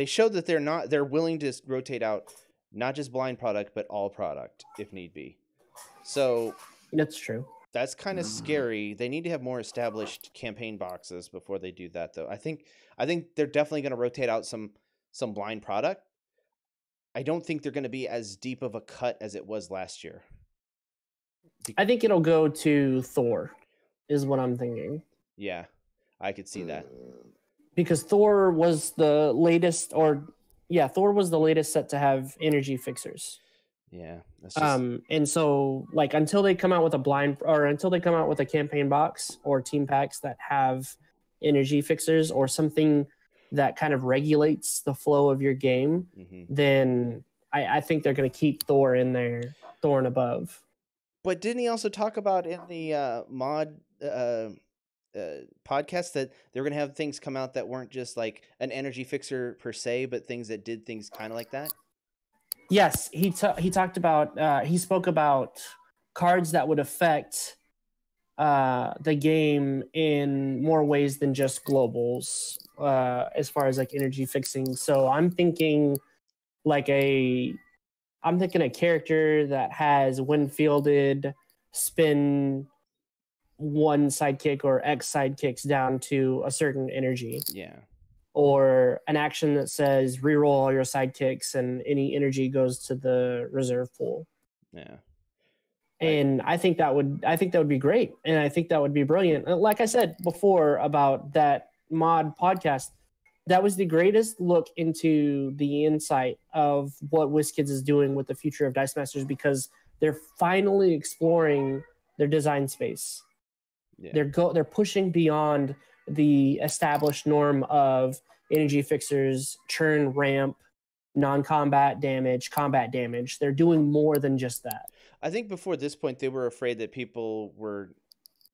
showed that they're willing to rotate out not just blind product, but all product if need be. So that's true. That's kind of scary. They need to have more established campaign boxes before they do that, though. I think they're definitely going to rotate out some blind product. I don't think they're going to be as deep of a cut as it was last year. I think it'll go to Thor, is what I'm thinking. Yeah, I could see that. Because Thor was the latest, Thor was the latest set to have energy fixers. Yeah. That's just... and so like until they come out with a campaign box or team packs that have energy fixers or something that kind of regulates the flow of your game, then I think they're going to keep Thor in there, Thor and above. But didn't he also talk about in the mod podcast that they were going to have things come out that weren't just like an energy fixer per se, but things that did things kind of like that? Yes, he talked about he spoke about cards that would affect the game in more ways than just globals, as far as like energy fixing. So I'm thinking a character that has, when fielded, spin one sidekick or X sidekicks down to a certain energy. Yeah. Or an action that says reroll all your sidekicks and any energy goes to the reserve pool. Yeah. And I think that would be great. And I think that would be brilliant. Like I said before about that mod podcast, that was the greatest look into the insight of what WizKids is doing with the future of Dice Masters, because they're finally exploring their design space. Yeah. They're pushing beyond the established norm of energy fixers, churn, ramp, non-combat damage, combat damage. They're doing more than just that. I think before this point, they were afraid that people were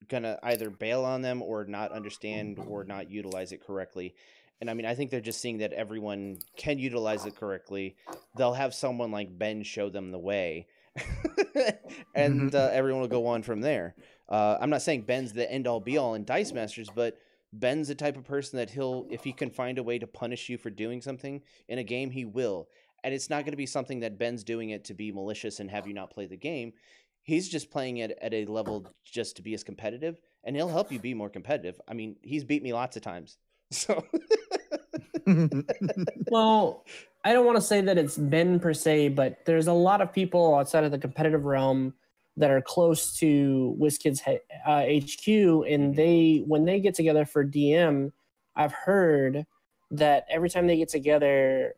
gonna either bail on them or not understand or not utilize it correctly. And I mean, I think they're just seeing that everyone can utilize it correctly. They'll have someone like Ben show them the way, and everyone will go on from there. I'm not saying Ben's the end-all be-all in Dice Masters, but Ben's the type of person that if he can find a way to punish you for doing something in a game, he will. And it's not going to be something that Ben's doing it to be malicious and have you not play the game. He's just playing it at a level just to be as competitive, and he'll help you be more competitive. I mean, he's beat me lots of times. So, well, I don't want to say that it's Ben per se, but there's a lot of people outside of the competitive realm that are close to WizKids HQ, and when they get together for DM, I've heard that every time they get together,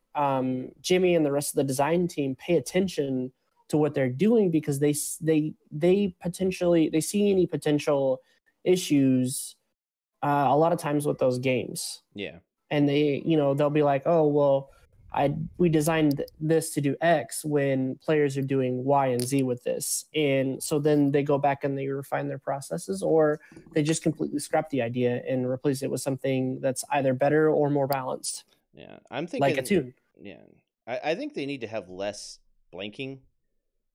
Jimmy and the rest of the design team pay attention to what they're doing, because they see any potential issues a lot of times with those games. Yeah. And they'll be like, oh, well, we designed this to do X when players are doing Y and Z with this. And so then they go back and they refine their processes, or they just completely scrap the idea and replace it with something that's either better or more balanced. Yeah. I'm thinking like a tune. Yeah. I think they need to have less blanking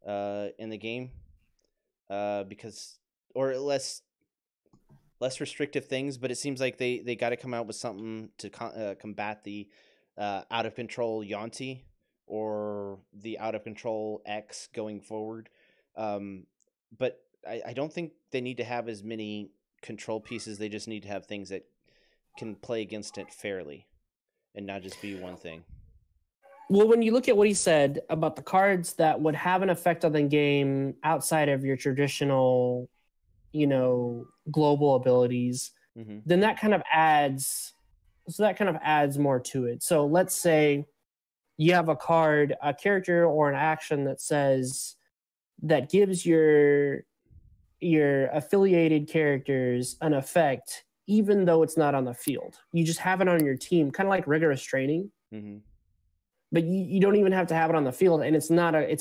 in the game, because, or less restrictive things, but it seems like they got to come out with something to combat the out of control Yonti or the out of control X going forward. But I don't think they need to have as many control pieces. They just need to have things that can play against it fairly and not just be one thing. Well, when you look at what he said about the cards that would have an effect on the game outside of your traditional, global abilities, then that kind of adds more to it. So let's say you have a character or an action that gives your affiliated characters an effect, even though it's not on the field. You just have it on your team, kind of like rigorous training. But you don't even have to have it on the field, and it's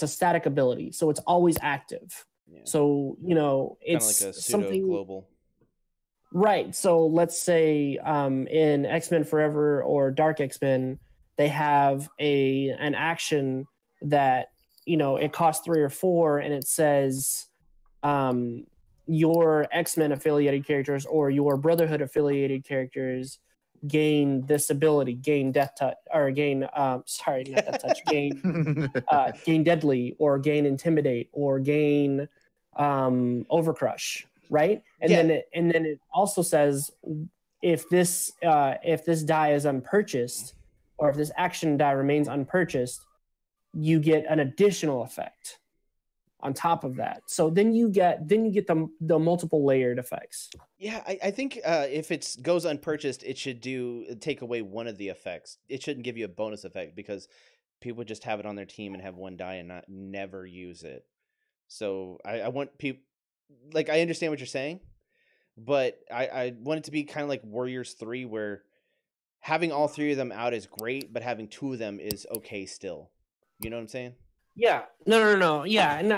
a static ability, so it's always active. Yeah. So it's kind of like a something global. Right. So let's say in X-Men Forever or Dark X-Men, they have an action that it costs 3 or 4, and it says your X-Men affiliated characters or your Brotherhood affiliated characters gain this ability, gain death touch, or gain sorry, not death touch, gain deadly, or gain intimidate, or gain overcrush, right? And then it also says if this die is unpurchased, or if this action die remains unpurchased, you get an additional effect on top of that. So then you get the multiple layered effects. Yeah, I think if it goes unpurchased, it should take away one of the effects. It shouldn't give you a bonus effect, because people just have it on their team and have one die and never use it. So I want people, like, I understand what you're saying, but I want it to be kind of like Warriors 3, where having all 3 of them out is great, but having 2 of them is okay still. You know what I'm saying? Yeah. No. Yeah, and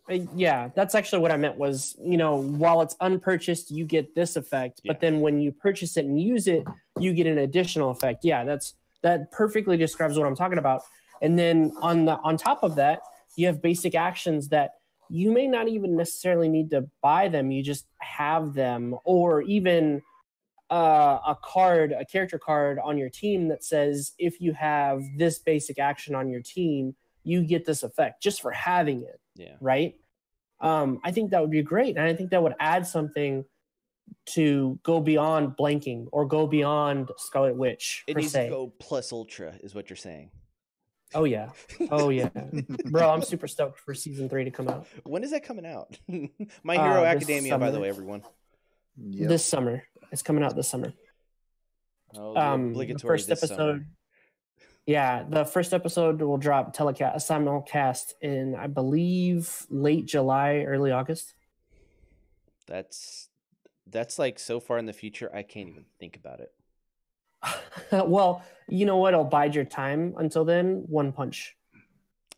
Yeah, that's actually what I meant was, while it's unpurchased, you get this effect, but then when you purchase it and use it, you get an additional effect. Yeah, that perfectly describes what I'm talking about. And then on top of that, you have basic actions that you may not even necessarily need to buy them. You just have them, or even a character card on your team that says if you have this basic action on your team, you get this effect just for having it. Yeah. Right. I think that would be great, and I think that would add something to go beyond blanking or go beyond Scarlet Witch. It needs to go plus ultra, is what you're saying. Oh yeah, bro! I'm super stoked for season 3 to come out. When is that coming out? My Hero Academia, by the way, everyone. Yep. This summer, it's coming out this summer. Oh, the obligatory first this episode. Summer. Yeah, the first episode will drop simulcast in, I believe, late July, early August. That's like so far in the future, I can't even think about it. Well, you know what? It'll bide your time until then. One Punch.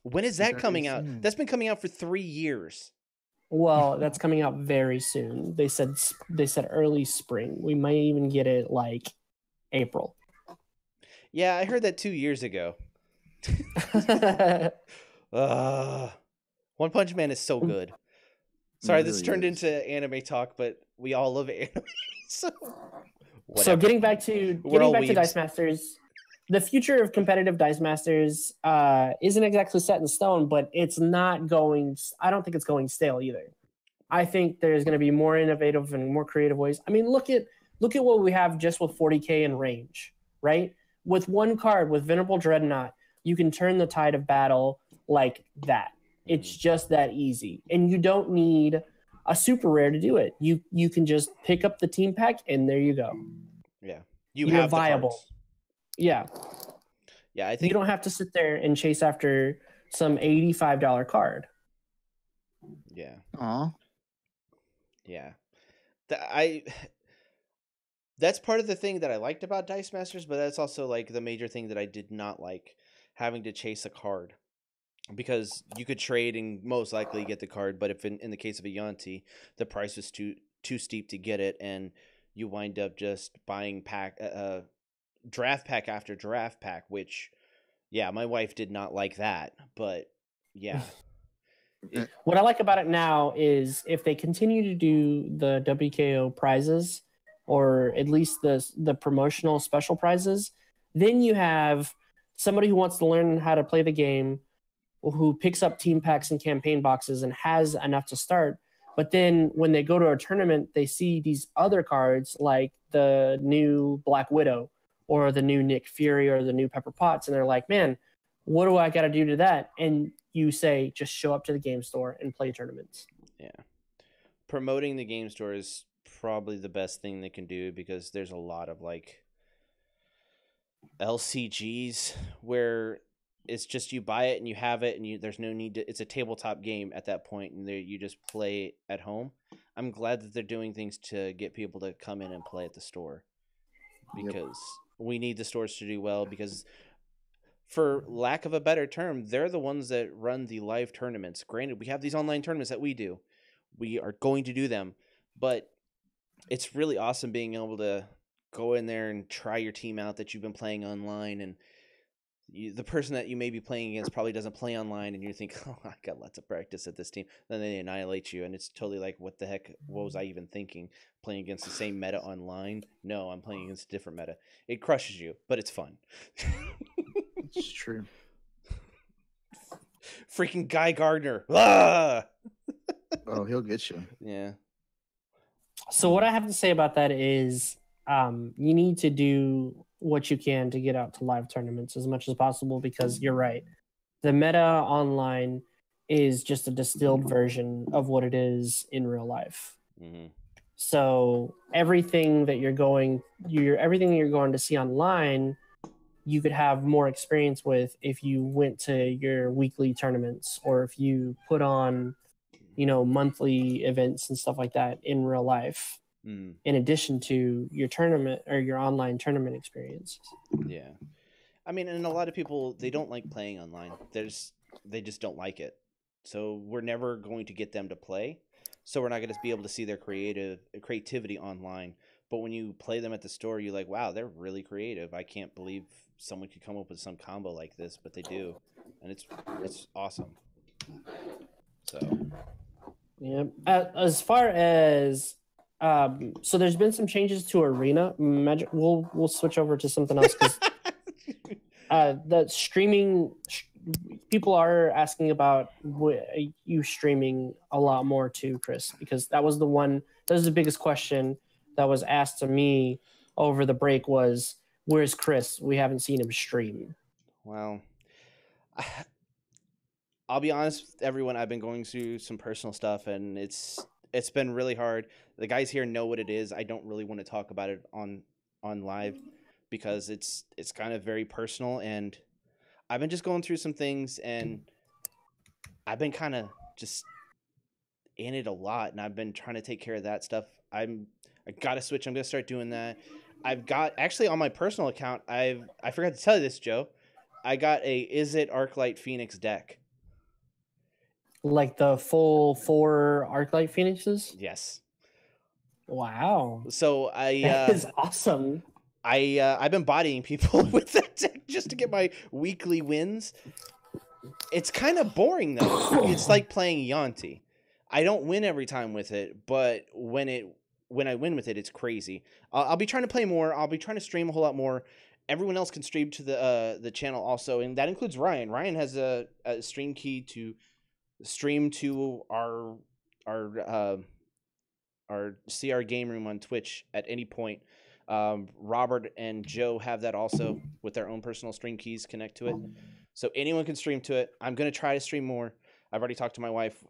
When is that coming out? That's been coming out for 3 years. Well, that's coming out very soon. They said early spring. We might even get it like April. Yeah, I heard that 2 years ago. One Punch Man is so good. Sorry, this turned into anime talk, but we all love anime. So getting back to Dice Masters, the future of competitive Dice Masters isn't exactly set in stone, but it's not going. I don't think it's going stale either. I think there's going to be more innovative and more creative ways. I mean, look at what we have just with 40K in range, right? With one card, with Venerable Dreadnought, you can turn the tide of battle like that. It's just that easy. And you don't need a super rare to do it. You can just pick up the team pack, and there you go. Yeah. You're viable. Yeah. Yeah, I think you don't have to sit there and chase after some $85 card. Yeah. Aw. Yeah. That's part of the thing that I liked about Dice Masters, but that's also like the major thing that I did not like, having to chase a card. Because you could trade and most likely get the card, but if in the case of a Yanti, the price was too steep to get it, and you wind up just buying draft pack after draft pack, which, yeah, my wife did not like that, but yeah. What I like about it now is if they continue to do the WKO prizes, or at least the promotional special prizes, then you have somebody who wants to learn how to play the game, who picks up team packs and campaign boxes and has enough to start. But then when they go to a tournament, they see these other cards like the new Black Widow or the new Nick Fury or the new Pepper Potts, and they're like, man, what do I got to do to that? And you say, just show up to the game store and play tournaments. Yeah. Promoting the game store is probably the best thing they can do, because there's a lot of like LCGs where it's just you buy it and you have it, and there's no need to. It's a tabletop game at that point, and you just play at home. I'm glad that they're doing things to get people to come in and play at the store, because we need the stores to do well. Because, for lack of a better term, they're the ones that run the live tournaments. Granted, we have these online tournaments that we do. We are going to do them, but it's really awesome being able to go in there and try your team out that you've been playing online, and the person that you may be playing against probably doesn't play online, and you think, oh, I got lots of practice at this team. Then they annihilate you, and it's totally like, what the heck? What was I even thinking? Playing against the same meta online? No, I'm playing against a different meta. It crushes you, but it's fun. It's true. Freaking Guy Gardner. Ah! Oh, he'll get you. Yeah. So what I have to say about that is you need to do what you can to get out to live tournaments as much as possible, because you're right. The meta online is just a distilled version of what it is in real life. Mm-hmm. So everything that you're going to see online, you could have more experience with if you went to your weekly tournaments, or if you put on, monthly events and stuff like that in real life. In addition to your tournament or your online tournament experience. Yeah. I mean, and a lot of people, they don't like playing online. They just don't like it. so we're never going to get them to play. So we're not going to be able to see their creativity online. But when you play them at the store, you're like, wow, they're really creative. I can't believe someone could come up with some combo like this, but they do, and it's awesome. So Yeah. As far as so there's been some changes to Arena. We'll switch over to something else because the streaming people are asking about you streaming a lot more too, Chris, because that was the biggest question that was asked to me over the break was, where's Chris? We haven't seen him stream. Well, I'll be honest with everyone. I've been going through some personal stuff, and it's been really hard. The guys here know what it is. I don't really want to talk about it on live because it's kind of very personal, and I've been just going through some things, and I've been kind of just in it a lot, and I've been trying to take care of that stuff. I got to switch. I'm going to start doing that. I've got actually on my personal account. I forgot to tell you this, Joe. I got a Is It Arclight Phoenix deck. Like the full 4 Arclight Phoenixes? Yes. Wow. So that is awesome. I've been bodying people with that deck just to get my weekly wins. It's kind of boring though. It's like playing Yanti. I don't win every time with it, but when I win with it, it's crazy. I'll be trying to play more. I'll be trying to stream a whole lot more. Everyone else can stream to the channel also, and that includes Ryan. Ryan has a stream key to stream to our CR game room on Twitch at any point. Robert and Joe have that also with their own personal stream keys connect to it. So anyone can stream to it. I'm going to try to stream more. I've already talked to my wife.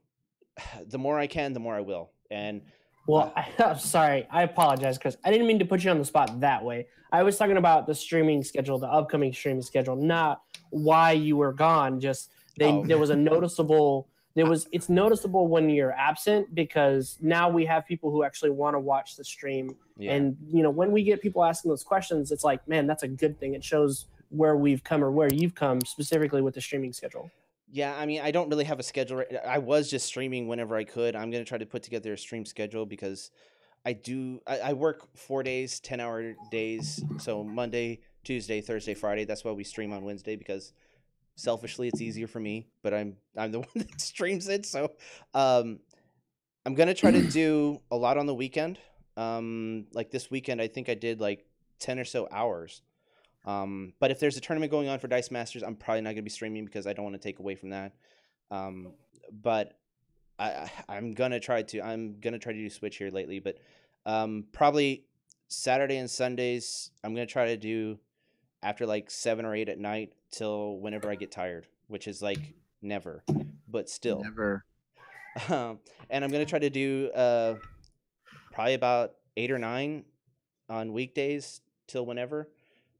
The more I can, the more I will. And well, I'm sorry. I apologize, Chris. I didn't mean to put you on the spot that way. I was talking about the streaming schedule, the upcoming streaming schedule, not why you were gone. Just there was a noticeable. It's noticeable when you're absent because now we have people who actually want to watch the stream. Yeah. And when we get people asking those questions, it's like, man, that's a good thing. It shows where we've come or where you've come specifically with the streaming schedule. Yeah, I mean, I don't really have a schedule. I was just streaming whenever I could. I'm going to try to put together a stream schedule because I work 4 days, 10-hour days. So Monday, Tuesday, Thursday, Friday. That's why we stream on Wednesday because selfishly it's easier for me, but I'm the one that streams it. So I'm going to try to do a lot on the weekend. Like this weekend, I think I did like 10 or so hours. But if there's a tournament going on for Dice Masters, I'm probably not going to be streaming because I don't want to take away from that. But I'm gonna try to do Switch here lately. But probably Saturday and Sundays, I'm gonna try to do after like 7 or 8 at night till whenever I get tired, which is like never, but still never. And I'm gonna try to do probably about 8 or 9 on weekdays till whenever,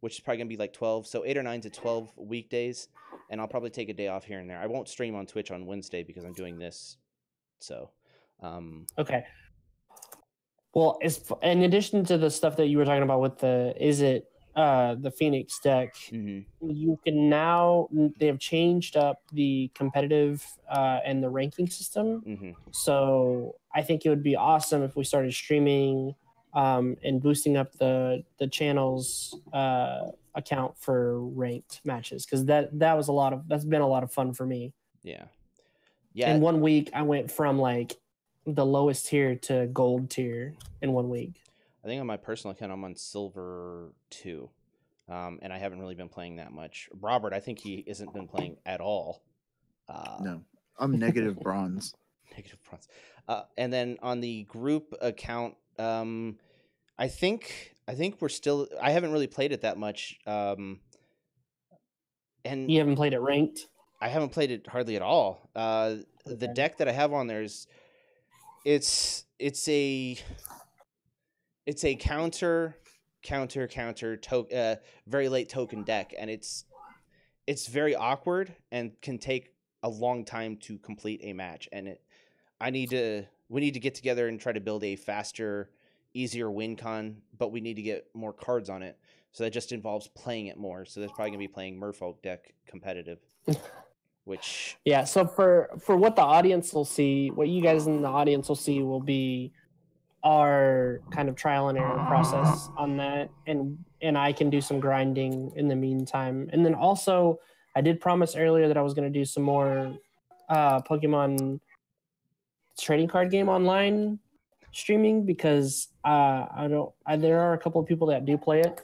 which is probably gonna be like 12. So 8 or 9 to 12 weekdays, and I'll probably take a day off here and there. I won't stream on Twitch on Wednesday because I'm doing this. So, okay. Well, in addition to the stuff that you were talking about with the Phoenix deck, you can now, they have changed up the competitive and the ranking system. So I think it would be awesome if we started streaming and boosting up the channel's account for ranked matches, because that's been a lot of fun for me. Yeah. In 1 week, I went from like the lowest tier to gold tier in 1 week. I think on my personal account, I'm on silver 2, and I haven't really been playing that much. Robert, I think he hasn't been playing at all. No, I'm negative bronze. Negative bronze. And then on the group account, I think we're still. I haven't really played it that much. And you haven't played it ranked? I haven't played it hardly at all. The deck that I have on there is, it's a counter very late token deck, and it's very awkward and can take a long time to complete a match. And we need to get together and try to build a faster, easier win con, but we need to get more cards on it. So that just involves playing it more. So that's probably gonna be playing Merfolk deck competitive. which Yeah, so for what the audience will see, what you guys in the audience will see will be our kind of trial and error process on that, and I can do some grinding in the meantime. And then also, I did promise earlier that I was going to do some more Pokemon trading card game online streaming because there are a couple of people that do play it.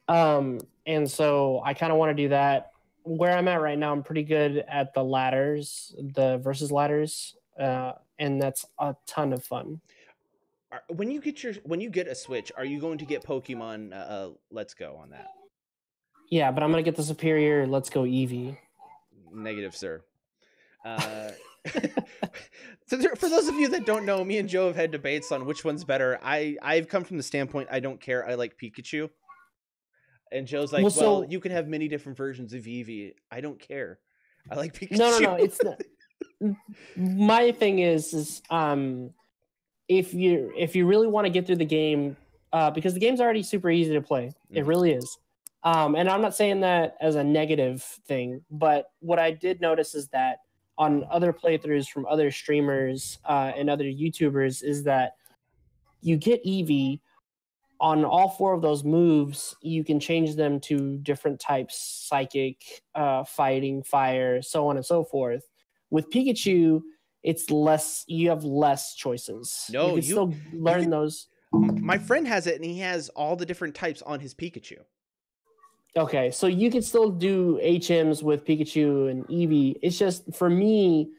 And so I kind of want to do that. Where I'm at right now, I'm pretty good at the ladders, the versus ladders, and that's a ton of fun. when you get a Switch, are you going to get Pokemon Let's Go on that? Yeah, but I'm gonna get the superior Let's Go Eevee. Negative, sir. So for those of you that don't know, me and Joe have had debates on which one's better. I've come from the standpoint I don't care. I like Pikachu. And Joe's like, well, you can have many different versions of Eevee. I don't care. I like Pikachu. No, it's not. My thing is if you really want to get through the game, because the game's already super easy to play. Mm-hmm. It really is. And I'm not saying that as a negative thing, but what I did notice is that on other playthroughs from other streamers and other YouTubers is that you get Eevee. On all four of those moves, you can change them to different types: psychic, fighting, fire, so on and so forth. With Pikachu, it's less. You have less choices. No, you can still learn those. My friend has it, and he has all the different types on his Pikachu. Okay, so you can still do HMs with Pikachu and Eevee. It's just, for me,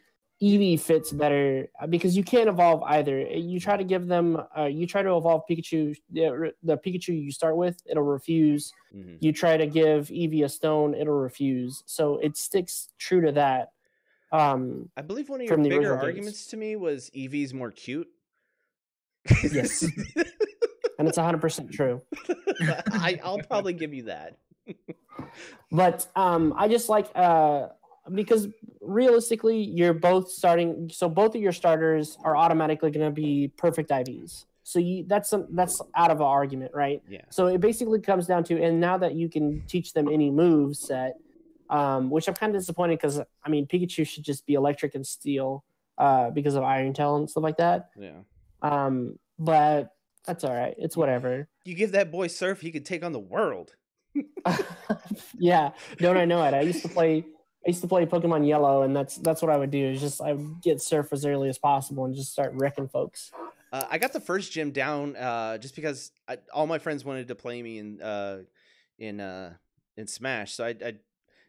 Eevee fits better because you can't evolve either. You try to give them, you try to evolve Pikachu, the Pikachu you start with, it'll refuse. Mm-hmm. You try to give Eevee a stone, it'll refuse. So it sticks true to that. I believe one of your bigger arguments to me was Eevee's more cute. Yes. And it's 100% true. I'll probably give you that. But I just like because realistically you're both starting, so both of your starters are automatically going to be perfect IVs. So that's out of an argument, right? Yeah. So it basically comes down to, and now that you can teach them any move set, which I'm kind of disappointed because I mean Pikachu should just be electric and steel because of Iron Tail and stuff like that. Yeah. But that's all right. It's whatever. You give that boy Surf, he could take on the world. Yeah, don't I know it? I used to play Pokemon Yellow, and that's what I would do. Is just I would get Surf as early as possible and just start wrecking folks. I got the first gym down just because all my friends wanted to play me in Smash. So I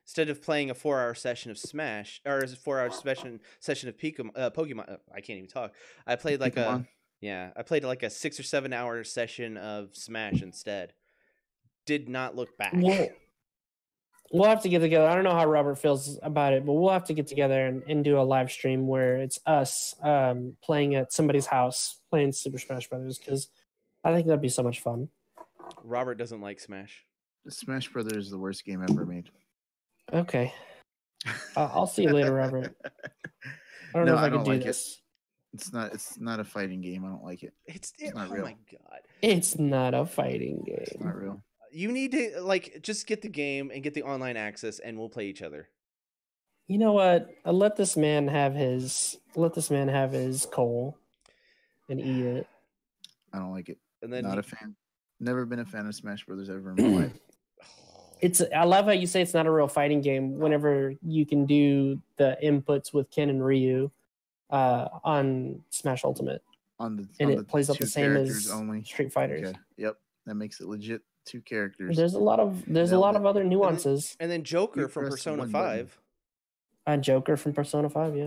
instead of playing a 4-hour session of Smash or a 4-hour session of Pokemon, I can't even talk. I played like I played like a 6 or 7 hour session of Smash instead. Did not look back. We'll have to get together. I don't know how Robert feels about it, but we'll have to get together and do a live stream where it's us playing at somebody's house, playing Super Smash Brothers, because I think that'd be so much fun. Robert doesn't like Smash. Smash Brothers is the worst game ever made. Okay. I'll see you later, Robert. I don't know if I can do this. It's not a fighting game. I don't like it. It's not real. Oh my god. It's not a fighting game. It's not real. You need to just get the game and get the online access, and we'll play each other. You know what? Let this man have his coal and eat it. I don't like it. And then not a fan. Never been a fan of Smash Brothers ever in my life. I love how you say it's not a real fighting game whenever you can do the inputs with Ken and Ryu on Smash Ultimate. It plays out the same as Street Fighters. Okay. Yep. That makes it legit 2 characters. There's a lot of other nuances. And then Joker from Persona 5. Joker from Persona 5, yeah.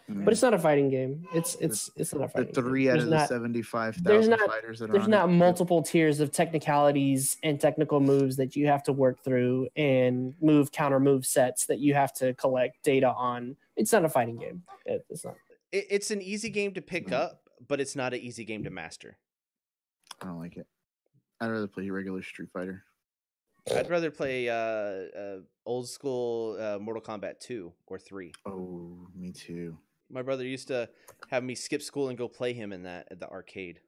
Mm-hmm. But it's not a fighting game. It's not a fighting game. 3 out of the 75,000 fighters that are there's not multiple tiers of technicalities and technical moves that you have to work through and counter move sets that you have to collect data on. It's not a fighting game. It's not. It's an easy game to pick up, but it's not an easy game to master. I don't like it. I'd rather play regular Street Fighter. I'd rather play old school Mortal Kombat 2 or 3. Oh, me too. My brother used to have me skip school and go play him in that at the arcade.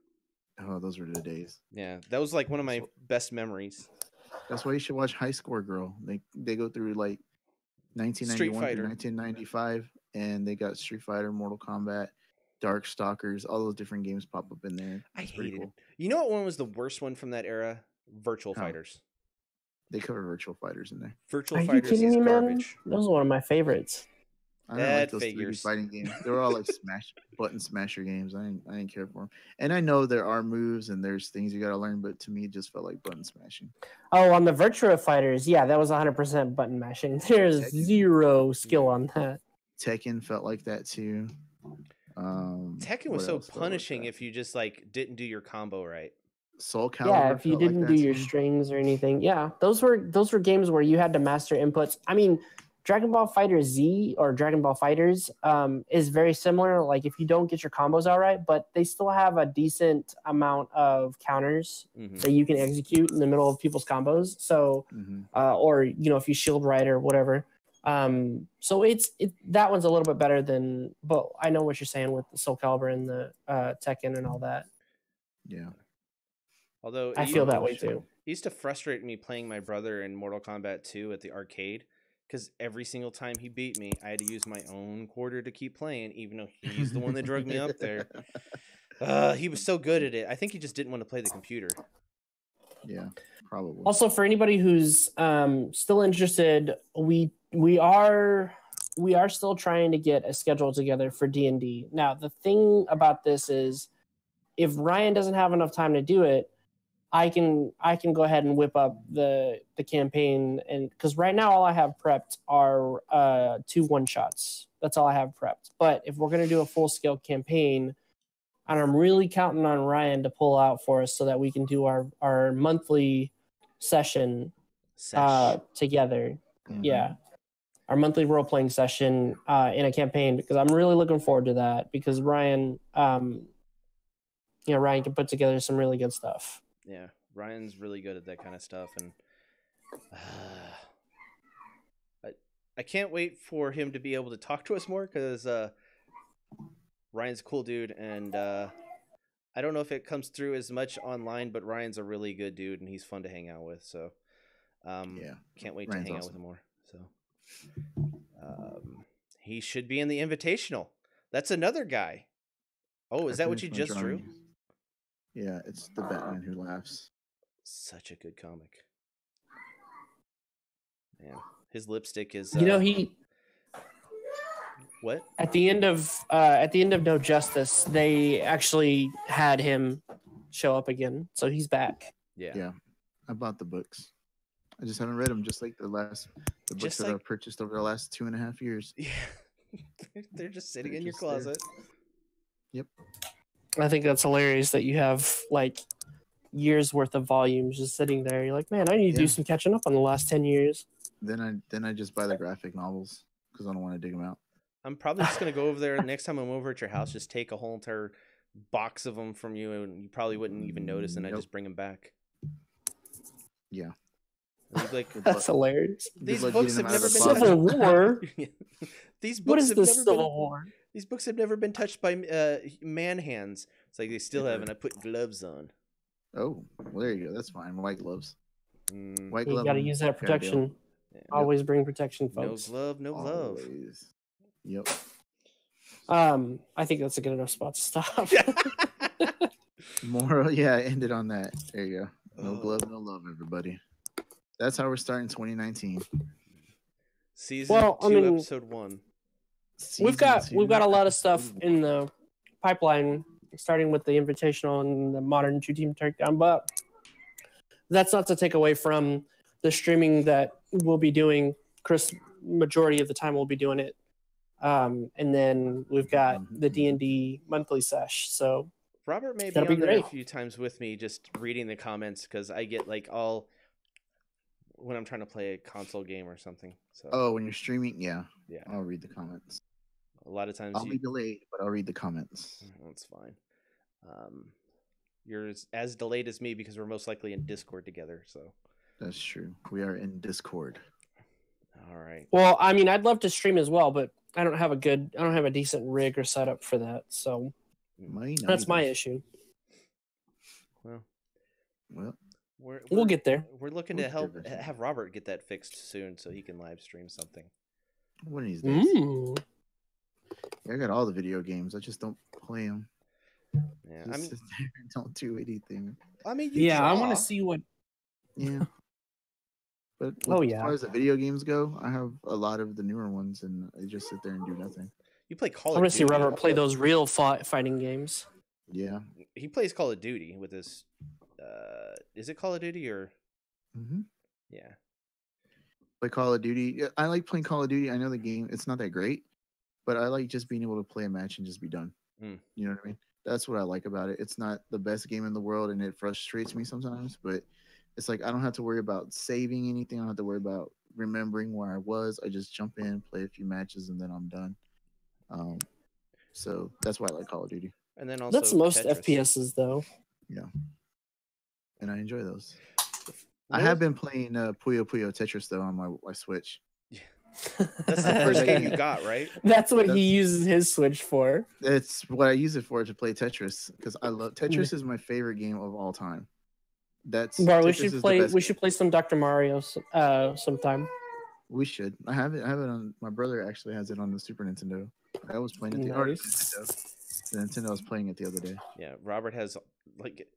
Oh, those were the days. Yeah, that was like one of my best memories. That's why you should watch High Score Girl. They go through like Street 1991 Fighter. through 1995, and they got Street Fighter, Mortal Kombat, Dark Stalkers, all those different games pop up in there. I That's pretty hated cool. it. You know what one was the worst one from that era? Virtual Huh. Fighters. They cover Virtual Fighters in there. Virtual Are you Fighters kidding is me, man? garbage. That was one of my favorites. I didn't like That those 3D figures. fighting games. They were all like button smasher games. I didn't care for them. And I know there are moves and there's things you got to learn, but to me, it just felt like button smashing. Oh, on the Virtua Fighters, yeah, that was 100% button mashing. There's Tekken. zero skill on that. Tekken felt like that too. Tekken was what so else felt like punishing that? if you just like didn't do your combo right. Soul Calibur. Yeah, if you felt like didn't that do your too. strings or anything. Yeah, those were games where you had to master inputs. I mean, Dragon Ball Fighter Z or Dragon Ball Fighters is very similar. Like if you don't get your combos out right, but they still have a decent amount of counters that you can execute in the middle of people's combos. So, or if you shield right or whatever. So that one's a little bit better than. But I know what you're saying with the Soul Calibur and the Tekken and all that. Yeah. Although I feel that way too. It used to frustrate me playing my brother in Mortal Kombat 2 at the arcade because every single time he beat me, I had to use my own quarter to keep playing, even though he's the one that drug me up there. He was so good at it. I think he just didn't want to play the computer. Yeah, probably. Also, for anybody who's still interested, we are still trying to get a schedule together for D&D. Now, the thing about this is, if Ryan doesn't have enough time to do it, I can go ahead and whip up the campaign, and because right now all I have prepped are 2 1-shots. That's all I have prepped. But if we're gonna do a full scale campaign, and I'm really counting on Ryan to pull out for us so that we can do our monthly session together. Yeah, our monthly role playing session in a campaign, because I'm really looking forward to that, because Ryan, Ryan can put together some really good stuff. Yeah, Ryan's really good at that kind of stuff, and I can't wait for him to be able to talk to us more, because Ryan's a cool dude, and I don't know if it comes through as much online, but Ryan's a really good dude, and he's fun to hang out with. So, can't wait Ryan's to hang out awesome. with him more. So, he should be in the Invitational. That's another guy. Oh, is that what you just drew? Yeah, it's the Batman Who Laughs. Such a good comic. Man, his lipstick is. He. What? At the end of No Justice, they actually had him show up again, so he's back. Yeah. I bought the books. I just haven't read them. Just like the books that I've purchased over the last 2.5 years. Yeah, they're just sitting in your closet. Yep. I think that's hilarious that you have like years worth of volumes just sitting there. You're like, man, I need to do some catching up on the last 10 years. Then I just buy the graphic novels because I don't want to dig them out. I'm probably just gonna go over there next time I'm over at your house. Just take a whole entire box of them from you, and you probably wouldn't even notice, and I just bring them back. Yeah. Like, that's hilarious. These books have never been Civil War. These books what is the Civil War? These books have never been touched by man hands. It's like they still have, and I put gloves on. Oh, well, there you go. That's fine. White gloves. White gloves. You got to use that protection. Yeah. Always bring protection, folks. No glove, no glove. Always. Yep. I think that's a good enough spot to stop. Moral, ended on that. There you go. No glove, no love, everybody. That's how we're starting 2019. Season 2, episode 1. We've got a lot of stuff in the pipeline, starting with the Invitational and the Modern 2-Team Takedown, but that's not to take away from the streaming that we'll be doing. Chris, majority of the time, we'll be doing it. And then we've got the D&D monthly sesh. So Robert may be on there a few times with me, just reading the comments, because I get like all when I'm trying to play a console game or something. So when you're streaming, yeah, I'll read the comments. A lot of times I'll be delayed, but I'll read the comments. That's fine. You're as delayed as me because we're most likely in Discord together. So that's true. We are in Discord. All right. Well, I mean, I'd love to stream as well, but I don't have a decent rig or setup for that. So that's my issue. Well, we'll get there. We're looking to have Robert get that fixed soon so he can live stream something. One of these days. Mm. Yeah, I got all the video games. I just don't play them. Yeah, Just sit there and don't do anything. I mean, you Yeah, I draw. want to see what. Yeah. But Oh, as yeah. far as the video games go, I have a lot of the newer ones, and I just sit there and do nothing. You play Call I of want to see Duty. Robert play those real fighting games. Yeah. He plays Call of Duty with his. Is it Call of Duty or? Mm-hmm. Yeah. Play Call of Duty. Yeah, I like playing Call of Duty. I know the game, it's not that great, but I like just being able to play a match and just be done. Mm. You know what I mean? That's what I like about it. It's not the best game in the world, and it frustrates me sometimes, but it's like I don't have to worry about saving anything. I don't have to worry about remembering where I was. I just jump in, play a few matches, and then I'm done. So that's why I like Call of Duty. And then also That's most Tetris. FPSs though. Yeah. And I enjoy those. What I have was- been playing Puyo Puyo Tetris though on my Switch. That's the first game you got, right? That's what he That's- uses his Switch for. It's what I use it for, to play Tetris, because I love Tetris. Is my favorite game of all time. That's Bro, we Tetris should is the play. best We game. should play some Dr. Mario sometime. We should. I have it on. My brother actually has it on the Super Nintendo. I was playing it. Or Nice. The Nintendo was playing it the other day. Yeah, Robert has like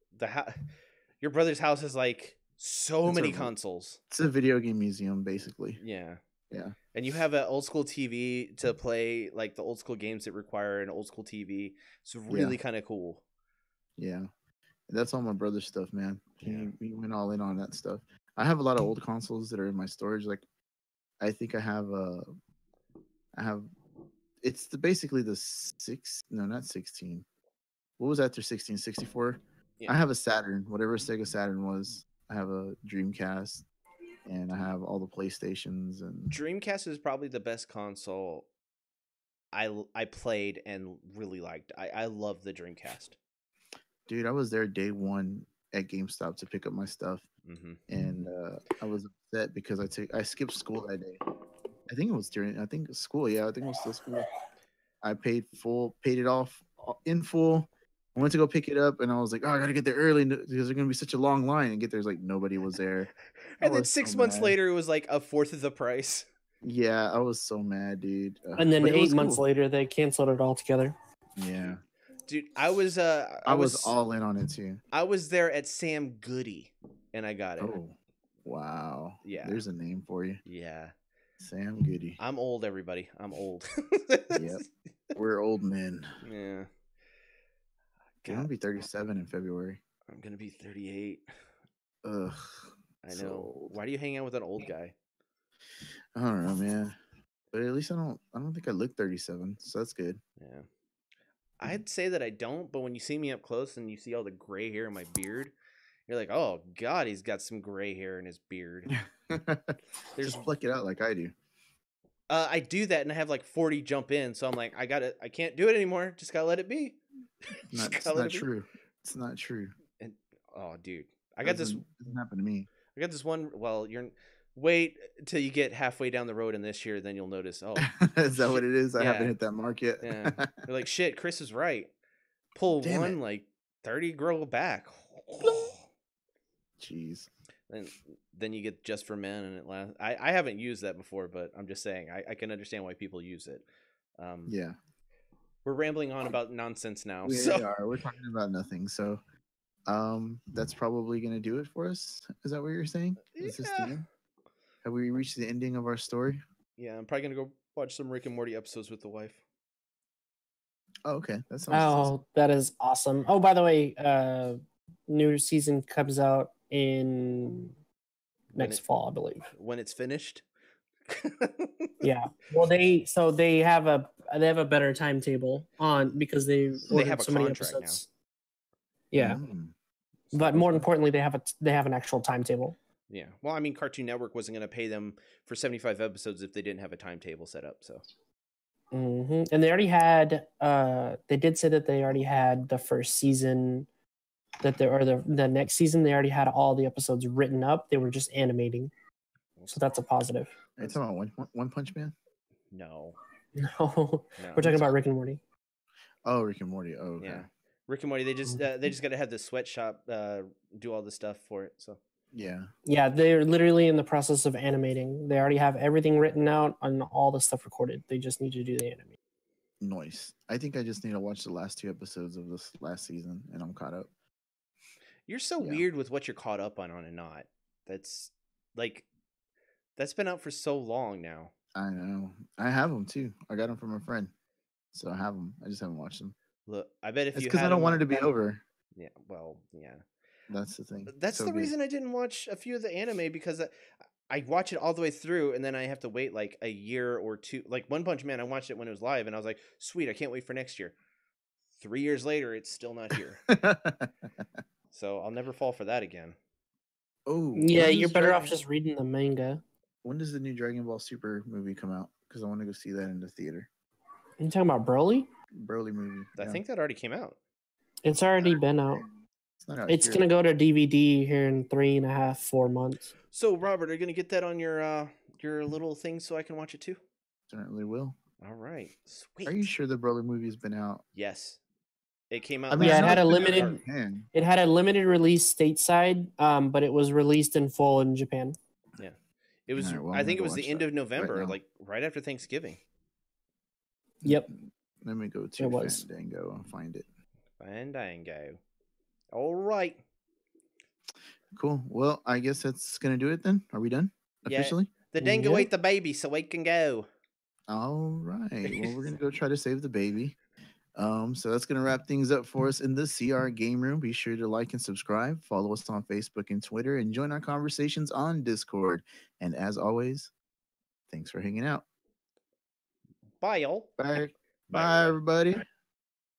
your brother's house has like so It's many a- consoles. It's a video game museum, basically. Yeah. Yeah. And you have an old school TV to play like the old school games that require an old school TV. It's really kind of cool. Yeah. That's all my brother's stuff, man. Yeah. He went all in on that stuff. I have a lot of old consoles that are in my storage. Like, I think I have it's basically the not 16. What was after 16? 64? Yeah. I have a Saturn, whatever Sega Saturn was. I have a Dreamcast, and I have all the PlayStations. And Dreamcast is probably the best console I played and really liked. I love the Dreamcast. dude, I was there day one at GameStop to pick up my stuff, Mm-hmm. and I was upset because I skipped school that day. I think it was school. Yeah, I think it was still school. I paid it off in full. I went to go pick it up, and I was like, "Oh, I gotta get there early because there's gonna be such a long line." And get there's like nobody was there. I And then was 6 so months mad. later, it was like a fourth of the price. Yeah, I was so mad, dude. And then But it 8 was months cool. later, they canceled it altogether. Yeah, Dude, I was all in on it too. I was there at Sam Goody, and I got it. Oh, wow. Yeah. There's a name for you, Yeah. Sam Goody. I'm old, everybody. I'm old. Yep. We're old men. Yeah. I'm gonna be 37 in February. I'm gonna be 38. Ugh. I so know. old. Why do you hang out with an old guy? I don't know, man. But at least I don't think I look 37, so that's good. Yeah. I'd say that I don't, but when you see me up close and you see all the gray hair in my beard, you're like, oh God, he's got some gray hair in his beard. Just pluck it out like I do. I do that and I have like 40 jump in, so I'm like, I can't do it anymore. Just gotta let it be. Just It's gotta let not it be. true. It's not true. And oh, dude, I got this. Doesn't happen to me. I got this one. Well, wait till you get halfway down the road in this year, then you'll notice. Oh, Is that what it is? I Yeah. haven't hit that mark yet. yeah. You're like, shit. Chris is right. Pull Damn one, it. like 30, grow back. Jeez. And then you get just for men, and it lasts. I haven't used that before, but I'm just saying I can understand why people use it. Yeah. We're rambling on about nonsense now. We So are. We're talking about nothing. So, that's probably gonna do it for us. Is that what you're saying? Is this the Yeah. end? Have we reached the ending of our story? yeah, I'm probably gonna go watch some Rick and Morty episodes with the wife. Oh, okay. That sounds. Oh, that is awesome. Oh, by the way, new season comes out in next fall, I believe. When it's finished. Yeah. Well, they have a better timetable on because they ordered have a so many contract now. episodes. Yeah, Mm. but more importantly, they have an actual timetable. Yeah. Well, I mean, Cartoon Network wasn't going to pay them for 75 episodes if they didn't have a timetable set up. So, And they already had. They did say that they already had the first season. The next season they already had all the episodes written up. They were just animating, so that's a positive. Are you talking about One Punch Man? no. No, No. we're talking about Rick and Morty. Oh, Rick and Morty. Oh, okay. Yeah. Rick and Morty, they just got to have the sweatshop do all the stuff for it. So, Yeah. Yeah, they're literally in the process of animating. They already have everything written out and all the stuff recorded. They just need to do the animation. Nice. I think I just need to watch the last 2 episodes of this last season, and I'm caught up. You're so Yeah. weird with what you're caught up on and not. That's like that's been out for so long now. I know. I have them too. I got them from a friend, so I have them. I just haven't watched them. Look, I bet if It's you because had I don't them want on- it to be over. Yeah, well, yeah. That's the thing. That's So the good. reason I didn't watch a few of the anime because I watch it all the way through and then I have to wait like a year or two. Like One Punch Man, I watched it when it was live and I was like, sweet, I can't wait for next year. 3 years later, it's still not here. So I'll never fall for that again. Oh, Yeah, when you're does better off Dragon- just reading the manga. When does the new Dragon Ball Super movie come out? Because I want to go see that in the theater. You talking about Broly? Broly movie. I think that already came out. It's already been out. it's not out It's here. gonna go to DVD here in 3.5, 4 months. So, Robert, are you going to get that on your little thing so I can watch it too? Certainly will. All right. Sweet. Are you sure the Broly movie's been out? Yes. It came out I mean, Yeah, I it know had it's a been out in limited- Japan. It had a limited release stateside, but it was released in full in Japan. It was. Alright, well, I I'm think it gonna was the watch end that of November, now. like right after Thanksgiving. Yep. Let me go to It was. Fandango and find it. Fandango. All right. Cool. Well, I guess that's gonna do it then. Are we done Yeah. officially? The dingo Yeah. ate the baby, so we can go. All right. Well, we're gonna go try to save the baby. So that's gonna wrap things up for us in the CR game room. Be sure to like and subscribe, follow us on Facebook and Twitter, and join our conversations on Discord. And as always, thanks for hanging out. Bye, y'all. Bye. Bye, Bye, everybody.